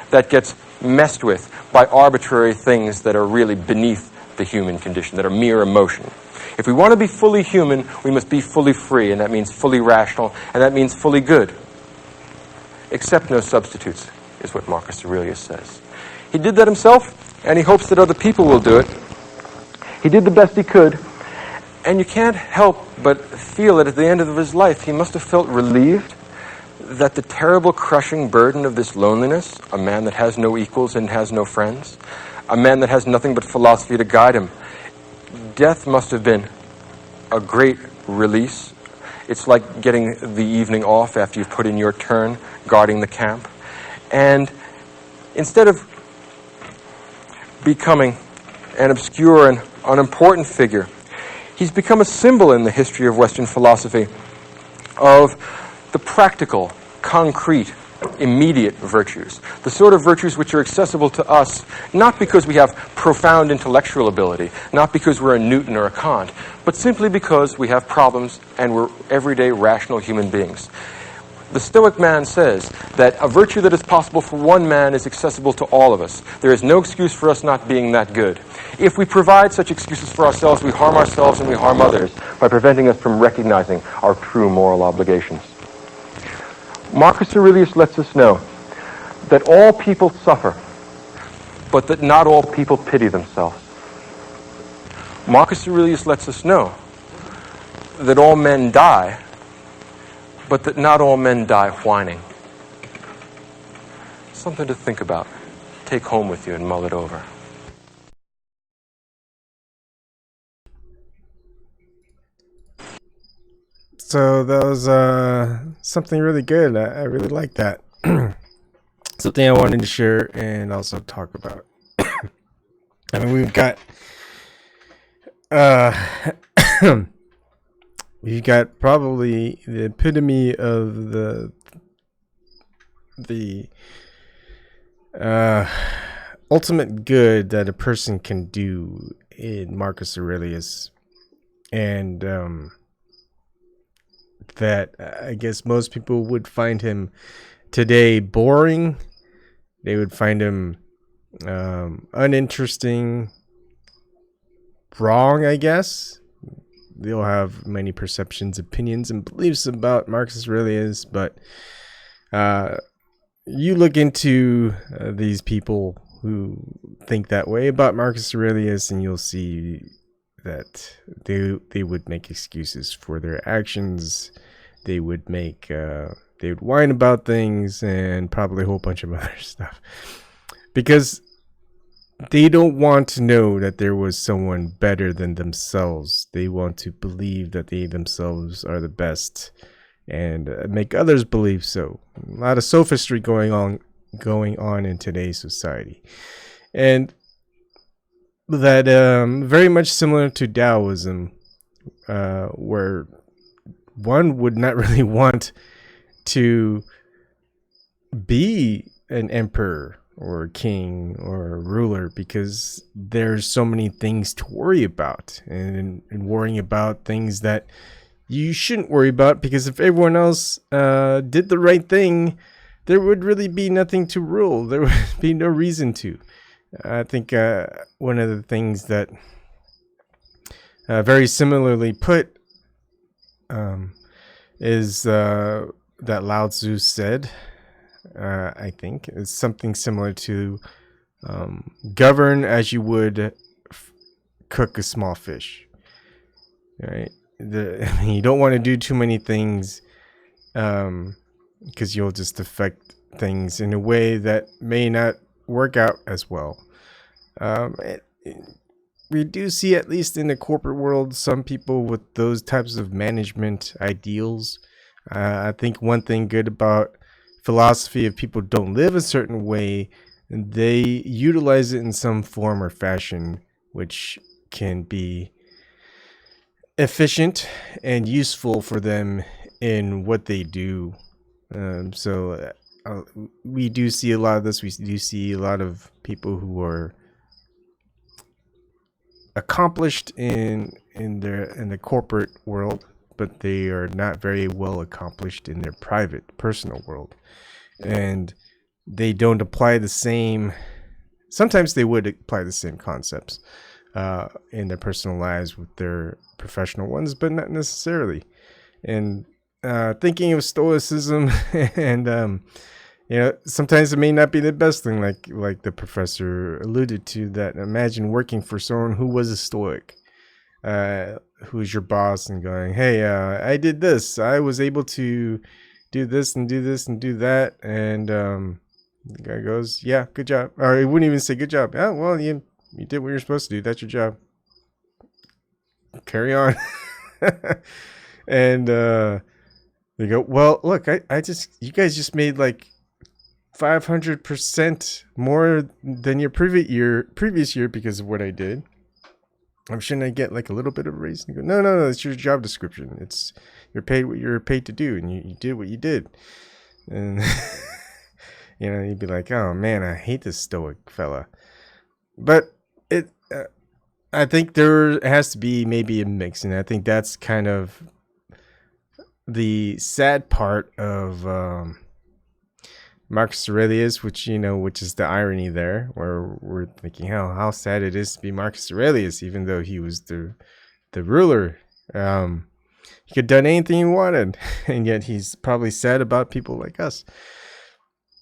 that gets messed with by arbitrary things that are really beneath the human condition, that are mere emotion. If we want to be fully human, we must be fully free, and that means fully rational, and that means fully good. Accept no substitutes, is what Marcus Aurelius says. He did that himself, and he hopes that other people will do it. He did the best he could, and you can't help but feel that at the end of his life, he must have felt relieved that the terrible crushing burden of this loneliness, a man that has no equals and has no friends, a man that has nothing but philosophy to guide him, death must have been a great release. It's like getting the evening off after you've put in your turn guarding the camp. And instead of becoming an obscure and unimportant figure, he's become a symbol in the history of Western philosophy of the practical, concrete, immediate virtues. The sort of virtues which are accessible to us, not because we have profound intellectual ability, not because we're a Newton or a Kant, but simply because we have problems and we're everyday rational human beings. The Stoic man says that a virtue that is possible for one man is accessible to all of us. There is no excuse for us not being that good. If we provide such excuses for ourselves, we harm ourselves and we harm others by preventing us from recognizing our true moral obligations. Marcus Aurelius lets us know that all people suffer, but that not all people pity themselves. Marcus Aurelius lets us know that all men die, but that not all men die whining. Something to think about. Take home with you and mull it over. So that was something really good. I really like that. Something I wanted to share and also talk about. I mean, we've got probably the epitome of the ultimate good that a person can do in Marcus Aurelius, and that I guess most people would find him today boring. They would find him uninteresting, wrong, I guess. They'll have many perceptions, opinions, and beliefs about Marcus Aurelius, but you look into these people who think that way about Marcus Aurelius, and you'll see that they would make excuses for their actions. They would whine about things and probably a whole bunch of other stuff, because they don't want to know that there was someone better than themselves. They want to believe that they themselves are the best and make others believe so. A lot of sophistry going on in today's society, and that very much similar to Taoism, where one would not really want to be an emperor or a king or a ruler, because there's so many things to worry about, and worrying about things that you shouldn't worry about, because if everyone else did the right thing, there would really be nothing to rule. There would be no reason to. I think one of the things that very similarly put, is that Lao Tzu said, I think, is something similar to govern as you would cook a small fish. Right? You don't want to do too many things, because you'll just affect things in a way that may not work out as well. We do see, at least in the corporate world, some people with those types of management ideals. I think one thing good about philosophy, if people don't live a certain way, they utilize it in some form or fashion, which can be efficient and useful for them in what they do. So we do see a lot of this. We do see a lot of people who are accomplished in the corporate world, but they are not very well accomplished in their private, personal world, and they don't apply the same. Sometimes they would apply the same concepts in their personal lives with their professional ones, but not necessarily. And thinking of Stoicism, and sometimes it may not be the best thing, like the professor alluded to. That imagine working for someone who was a Stoic, who's your boss, and going, "Hey, I did this. I was able to do this and do this and do that," and the guy goes, "Yeah, good job," or he wouldn't even say "good job." "Yeah, well, you did what you're supposed to do. That's your job. Carry on." And they go, "Well, look, you guys just made like 500% more than your previous year because of what I did. Shouldn't I get like a little bit of a raise?" And go, no, it's your job description. It's you're paid what you're paid to do, and you did what you did." And you'd be like, "Oh man, I hate this Stoic fella." But I think there has to be maybe a mix, and I think that's kind of the sad part of Marcus Aurelius, which is the irony there, where we're thinking how sad it is to be Marcus Aurelius, even though he was the ruler. He could have done anything he wanted, and yet he's probably sad about people like us.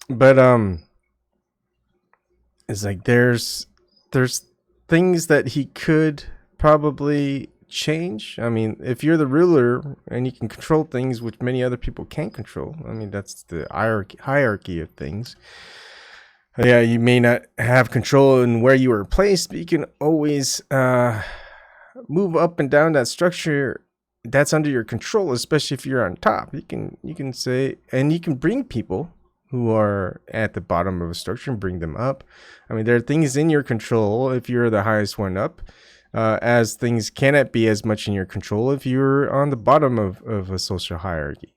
But it's like there's things that he could probably change. I mean, if you're the ruler and you can control things which many other people can't control, I mean, that's the hierarchy of things. Yeah, you may not have control in where you are placed, but you can always move up and down that structure that's under your control, especially if you're on top. You can say, and you can bring people who are at the bottom of a structure and bring them up. I mean, there are things in your control if you're the highest one up, as things cannot be as much in your control if you're on the bottom of a social hierarchy.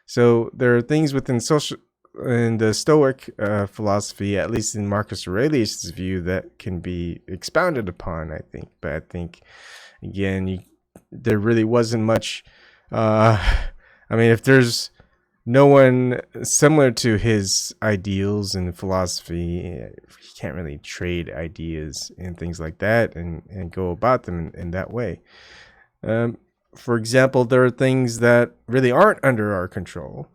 So there are things within the Stoic philosophy, at least in Marcus Aurelius' view, that can be expounded upon, I think. But I think, again, there really wasn't much. I mean, if there's no one similar to his ideals and philosophy, he can't really trade ideas and things like that and go about them in that way. For example, there are things that really aren't under our control.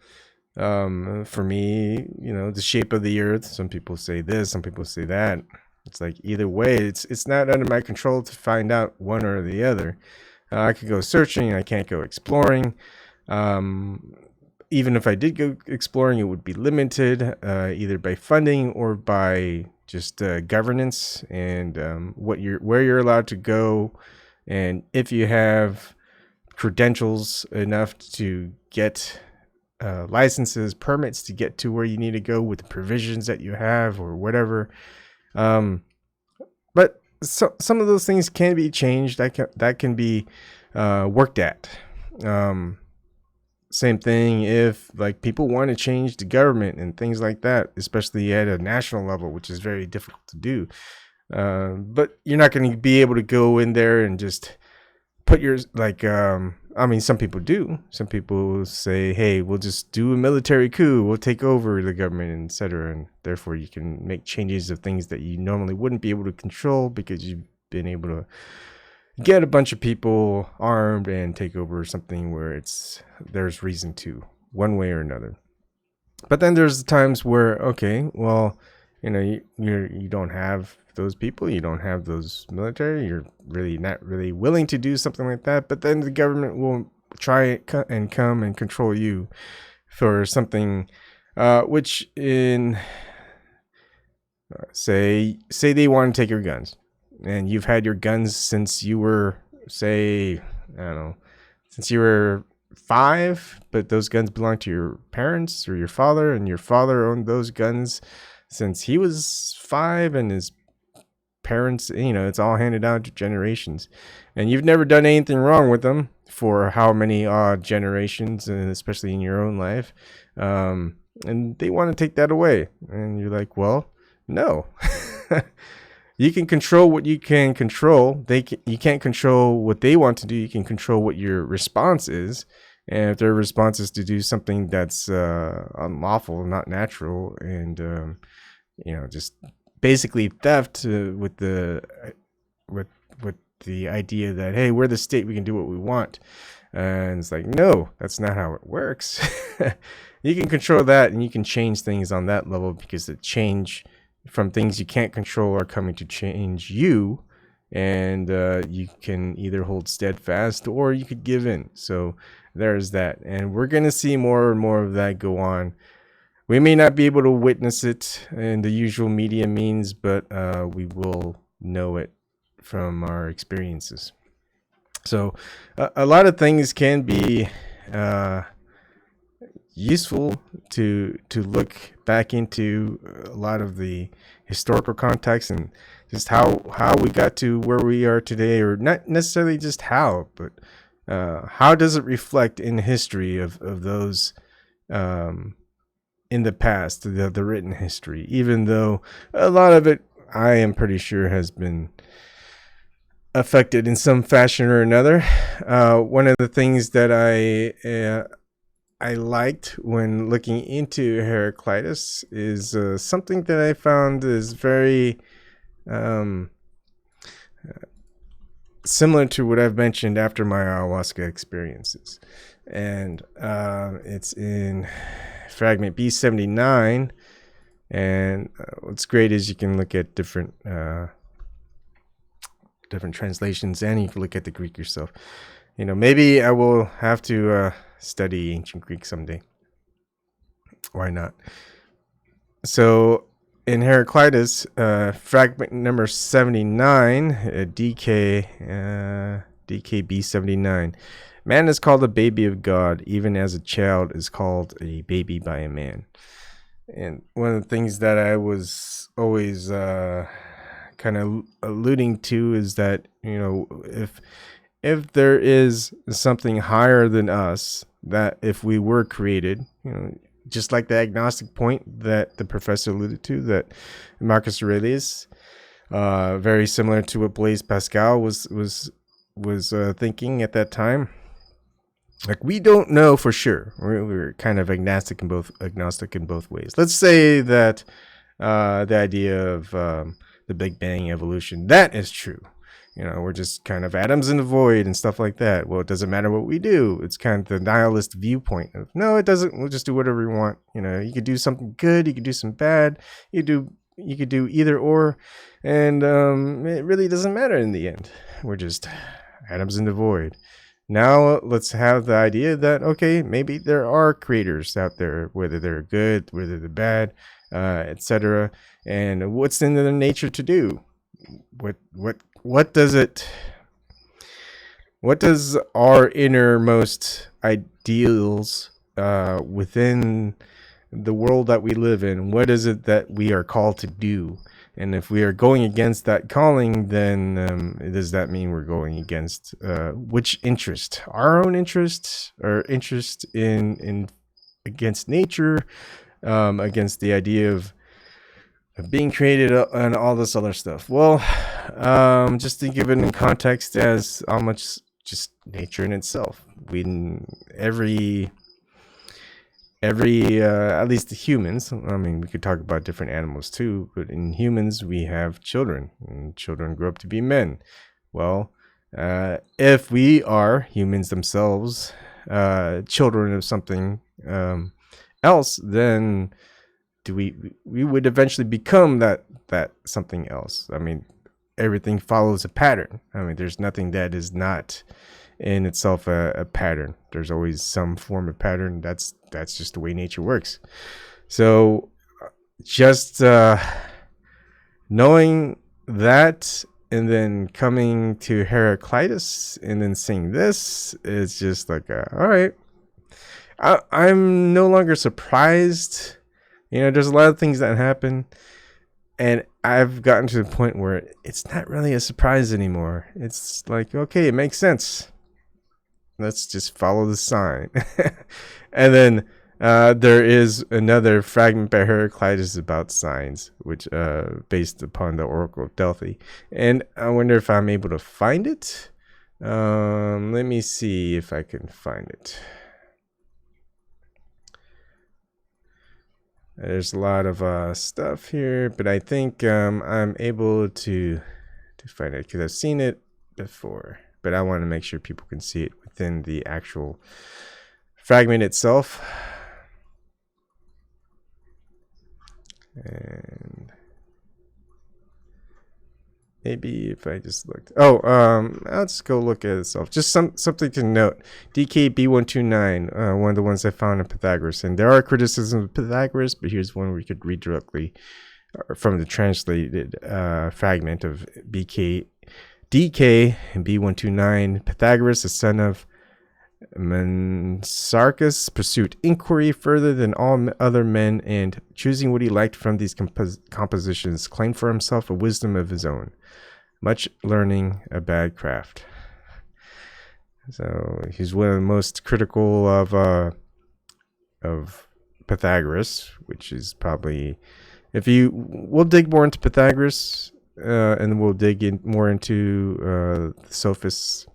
For me, the shape of the earth, some people say this, some people say that. It's like either way, it's not under my control to find out one or the other. I could go searching, I can't go exploring. Even if I did go exploring, it would be limited, either by funding or by just governance and where you're allowed to go, and if you have credentials enough to get licenses, permits to get to where you need to go with the provisions that you have or whatever. But some of those things can be changed. That can be worked at. Same thing if people want to change the government and things like that, especially at a national level, which is very difficult to do. But you're not going to be able to go in there and just put your some people do. Some people say, "Hey, we'll just do a military coup. We'll take over the government, etc." And therefore, you can make changes of things that you normally wouldn't be able to control because you've been able to get a bunch of people armed and take over something where there's reason to, one way or another. But then there's times where, okay, well, you don't have those people, you don't have those military, you're really not really willing to do something like that. But then the government will try and come and control you for something, which in say they want to take your guns, and you've had your guns since you were, say, I don't know, since you were 5, but those guns belong to your parents or your father, and your father owned those guns since he was 5, and his parents, it's all handed down to generations, and you've never done anything wrong with them for how many odd generations, and especially in your own life, and they want to take that away, and you're like, well, no. You can control what you can control. You can't control what they want to do. You can control what your response is. And if their response is to do something that's unlawful, not natural, and just basically theft, with the idea that, hey, we're the state, we can do what we want, and it's like, no, that's not how it works. You can control that, and you can change things on that level, because the change from things you can't control are coming to change you, and you can either hold steadfast or you could give in. So there's that, and we're going to see more and more of that go on. We may not be able to witness it in the usual media means, but we will know it from our experiences. So a lot of things can be useful to look back into, a lot of the historical context, and just how we got to where we are today, or not necessarily just how, but how does it reflect in history of those in the past, the written history, even though a lot of it, I am pretty sure, has been affected in some fashion or another. One of the things that I liked when looking into Heraclitus is something that I found is very similar to what I've mentioned after my ayahuasca experiences. And it's in fragment B79. And what's great is you can look at different translations, and you can look at the Greek yourself. Maybe I will have to study ancient Greek someday. Why not? So in Heraclitus, fragment number 79, DKB 79, man is called a baby of God, even as a child is called a baby by a man. And one of the things that I was always kind of alluding to is that, if there is something higher than us, that if we were created, just like the agnostic point that the professor alluded to, that Marcus Aurelius, very similar to what Blaise Pascal was thinking at that time. Like, we don't know for sure. We're kind of agnostic in both ways. Let's say that the idea of the Big Bang evolution, that is true. We're just kind of atoms in the void and stuff like that. Well, it doesn't matter what we do. It's kind of the nihilist viewpoint of, no, it doesn't. We'll just do whatever we want. You could do something good. You could do some bad. You could do either or. And it really doesn't matter in the end. We're just atoms in the void. Now let's have the idea that, okay, maybe there are creators out there, whether they're good, whether they're bad, etc. And what's in their nature to do? What does our innermost ideals within the world that we live in, what is it that we are called to do? And if we are going against that calling, then does that mean we're going against which interest? Our own interest, or interest in against nature, against the idea of being created, and all this other stuff? Well, just think of it in context as how much just nature in itself. Every at least the humans, I mean, we could talk about different animals too, but in humans we have children, and children grow up to be men. Well, If we are humans themselves, children of something else, then we would eventually become that something else. I mean, everything follows a pattern. I mean, there's nothing that is not in itself a pattern. There's always some form of pattern. That's just the way nature works. So just knowing that, and then coming to Heraclitus and then seeing this is just like, all right, I'm no longer surprised. You know, there's a lot of things that happen, and I've gotten to the point where it's not really a surprise anymore. It's like, okay, it makes sense. Let's just follow the sign. And then there is another fragment by Heraclitus about signs, which based upon the Oracle of Delphi. And I wonder if I'm able to find it. Let me see if I can find it. There's a lot of stuff here, but I think I'm able to find it because I've seen it before. But I want to make sure people can see it within the actual fragment itself. And maybe if I just looked, let's go look at itself. Just something to note. DKB129, one of the ones I found in Pythagoras, and there are criticisms of Pythagoras, but here's one we could read directly from the translated fragment of DK and B129. Pythagoras, the son of Mensarchus, pursued inquiry further than all other men, and choosing what he liked from these compositions, claimed for himself a wisdom of his own. Much learning, a bad craft. So he's one of the most critical of Pythagoras, which is probably, we'll dig more into Pythagoras, and we'll dig in more into the Sophists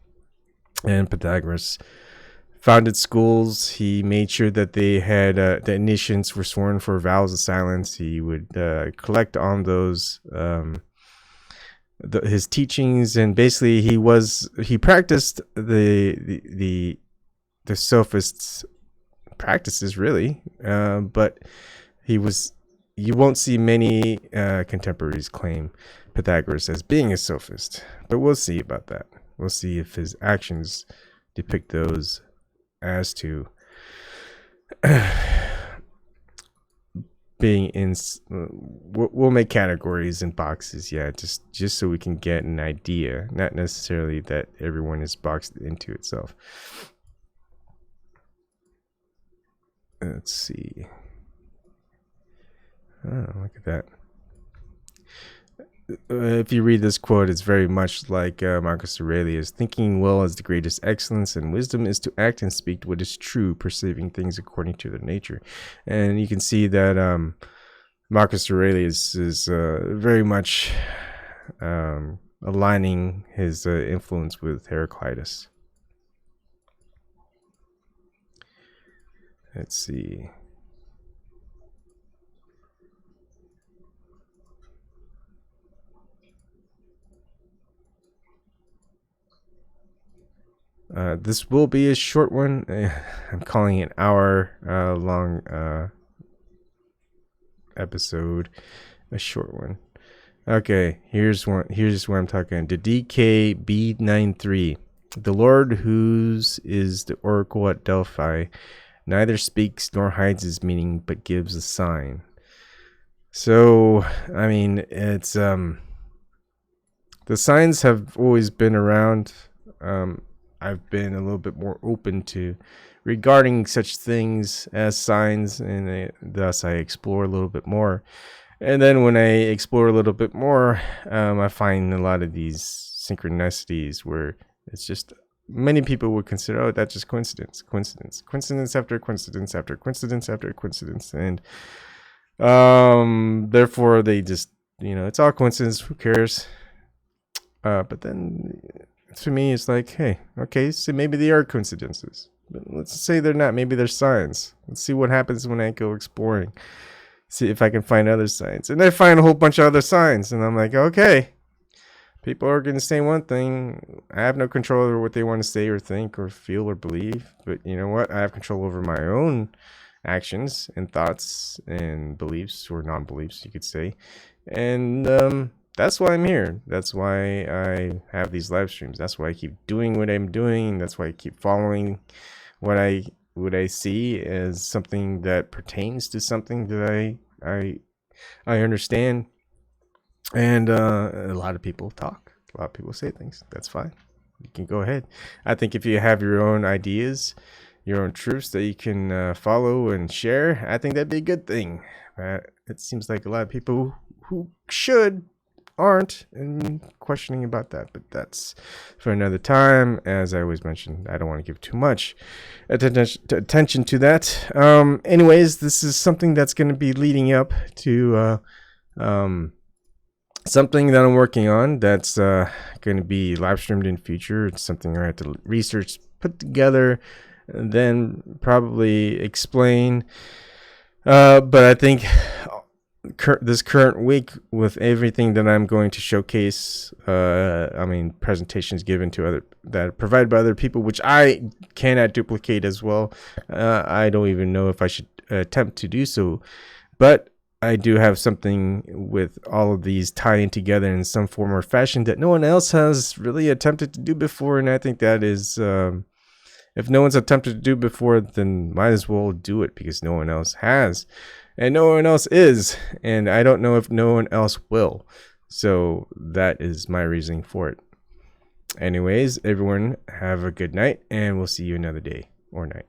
and Pythagoras. Founded schools. He made sure that they had the initiants were sworn for vows of silence. He would collect on those his teachings, and basically he practiced the Sophists' practices, really. But you won't see many contemporaries claim Pythagoras as being a Sophist. But we'll see about that. We'll see if his actions depict those as to being in. We'll make categories and boxes, just so we can get an idea, not necessarily that everyone is boxed into itself. Let's see. Oh, look at that. If you read this quote, it's very much like Marcus Aurelius. Thinking well is the greatest excellence, and wisdom is to act and speak what is true, perceiving things according to their nature. And you can see that Marcus Aurelius is very much aligning his influence with Heraclitus. Let's see. This will be a short one. I'm calling it an hour long episode, a short one. Okay, here's where I'm talking. The DKB93. The Lord, whose is the oracle at Delphi, neither speaks nor hides his meaning, but gives a sign. So, I mean, it's the signs have always been around. I've been a little bit more open to regarding such things as signs, and thus I explore a little bit more. And then when I explore a little bit more, I find a lot of these synchronicities where it's just, many people would consider, oh, that's just coincidence after coincidence after coincidence after coincidence, and therefore they just, it's all coincidence, who cares? But then to me, it's like, hey, okay, so maybe they are coincidences. But let's say they're not. Maybe they're signs. Let's see what happens when I go exploring. See if I can find other signs. And I find a whole bunch of other signs. And I'm like, okay, People are going to say one thing. I have no control over what they want to say or think or feel or believe. But you know what? I have control over my own actions and thoughts and beliefs, or non-beliefs, you could say. And that's why I'm here. That's why I have these live streams. That's why I keep doing what I'm doing. That's why I keep following what I see as something that pertains to something that I understand. And a lot of people talk. A lot of people say things. That's fine. You can go ahead. I think if you have your own ideas, your own truths that you can follow and share, I think that'd be a good thing. It seems like a lot of people who should aren't, and questioning about that, but that's for another time. As I always mention, I don't want to give too much attention to that. Anyways, this is something that's going to be leading up to something that I'm working on that's going to be live streamed in future. It's something I have to research, put together, and then probably explain. But I think this current week, with everything that I'm going to showcase, presentations given to other that are provided by other people, which I cannot duplicate as well. I don't even know if I should attempt to do so, but I do have something with all of these tying together in some form or fashion that no one else has really attempted to do before. And I think that is, if no one's attempted to do before, then might as well do it, because no one else has. And no one else is. And I don't know if no one else will. So that is my reasoning for it. Anyways, everyone have a good night, and we'll see you another day or night.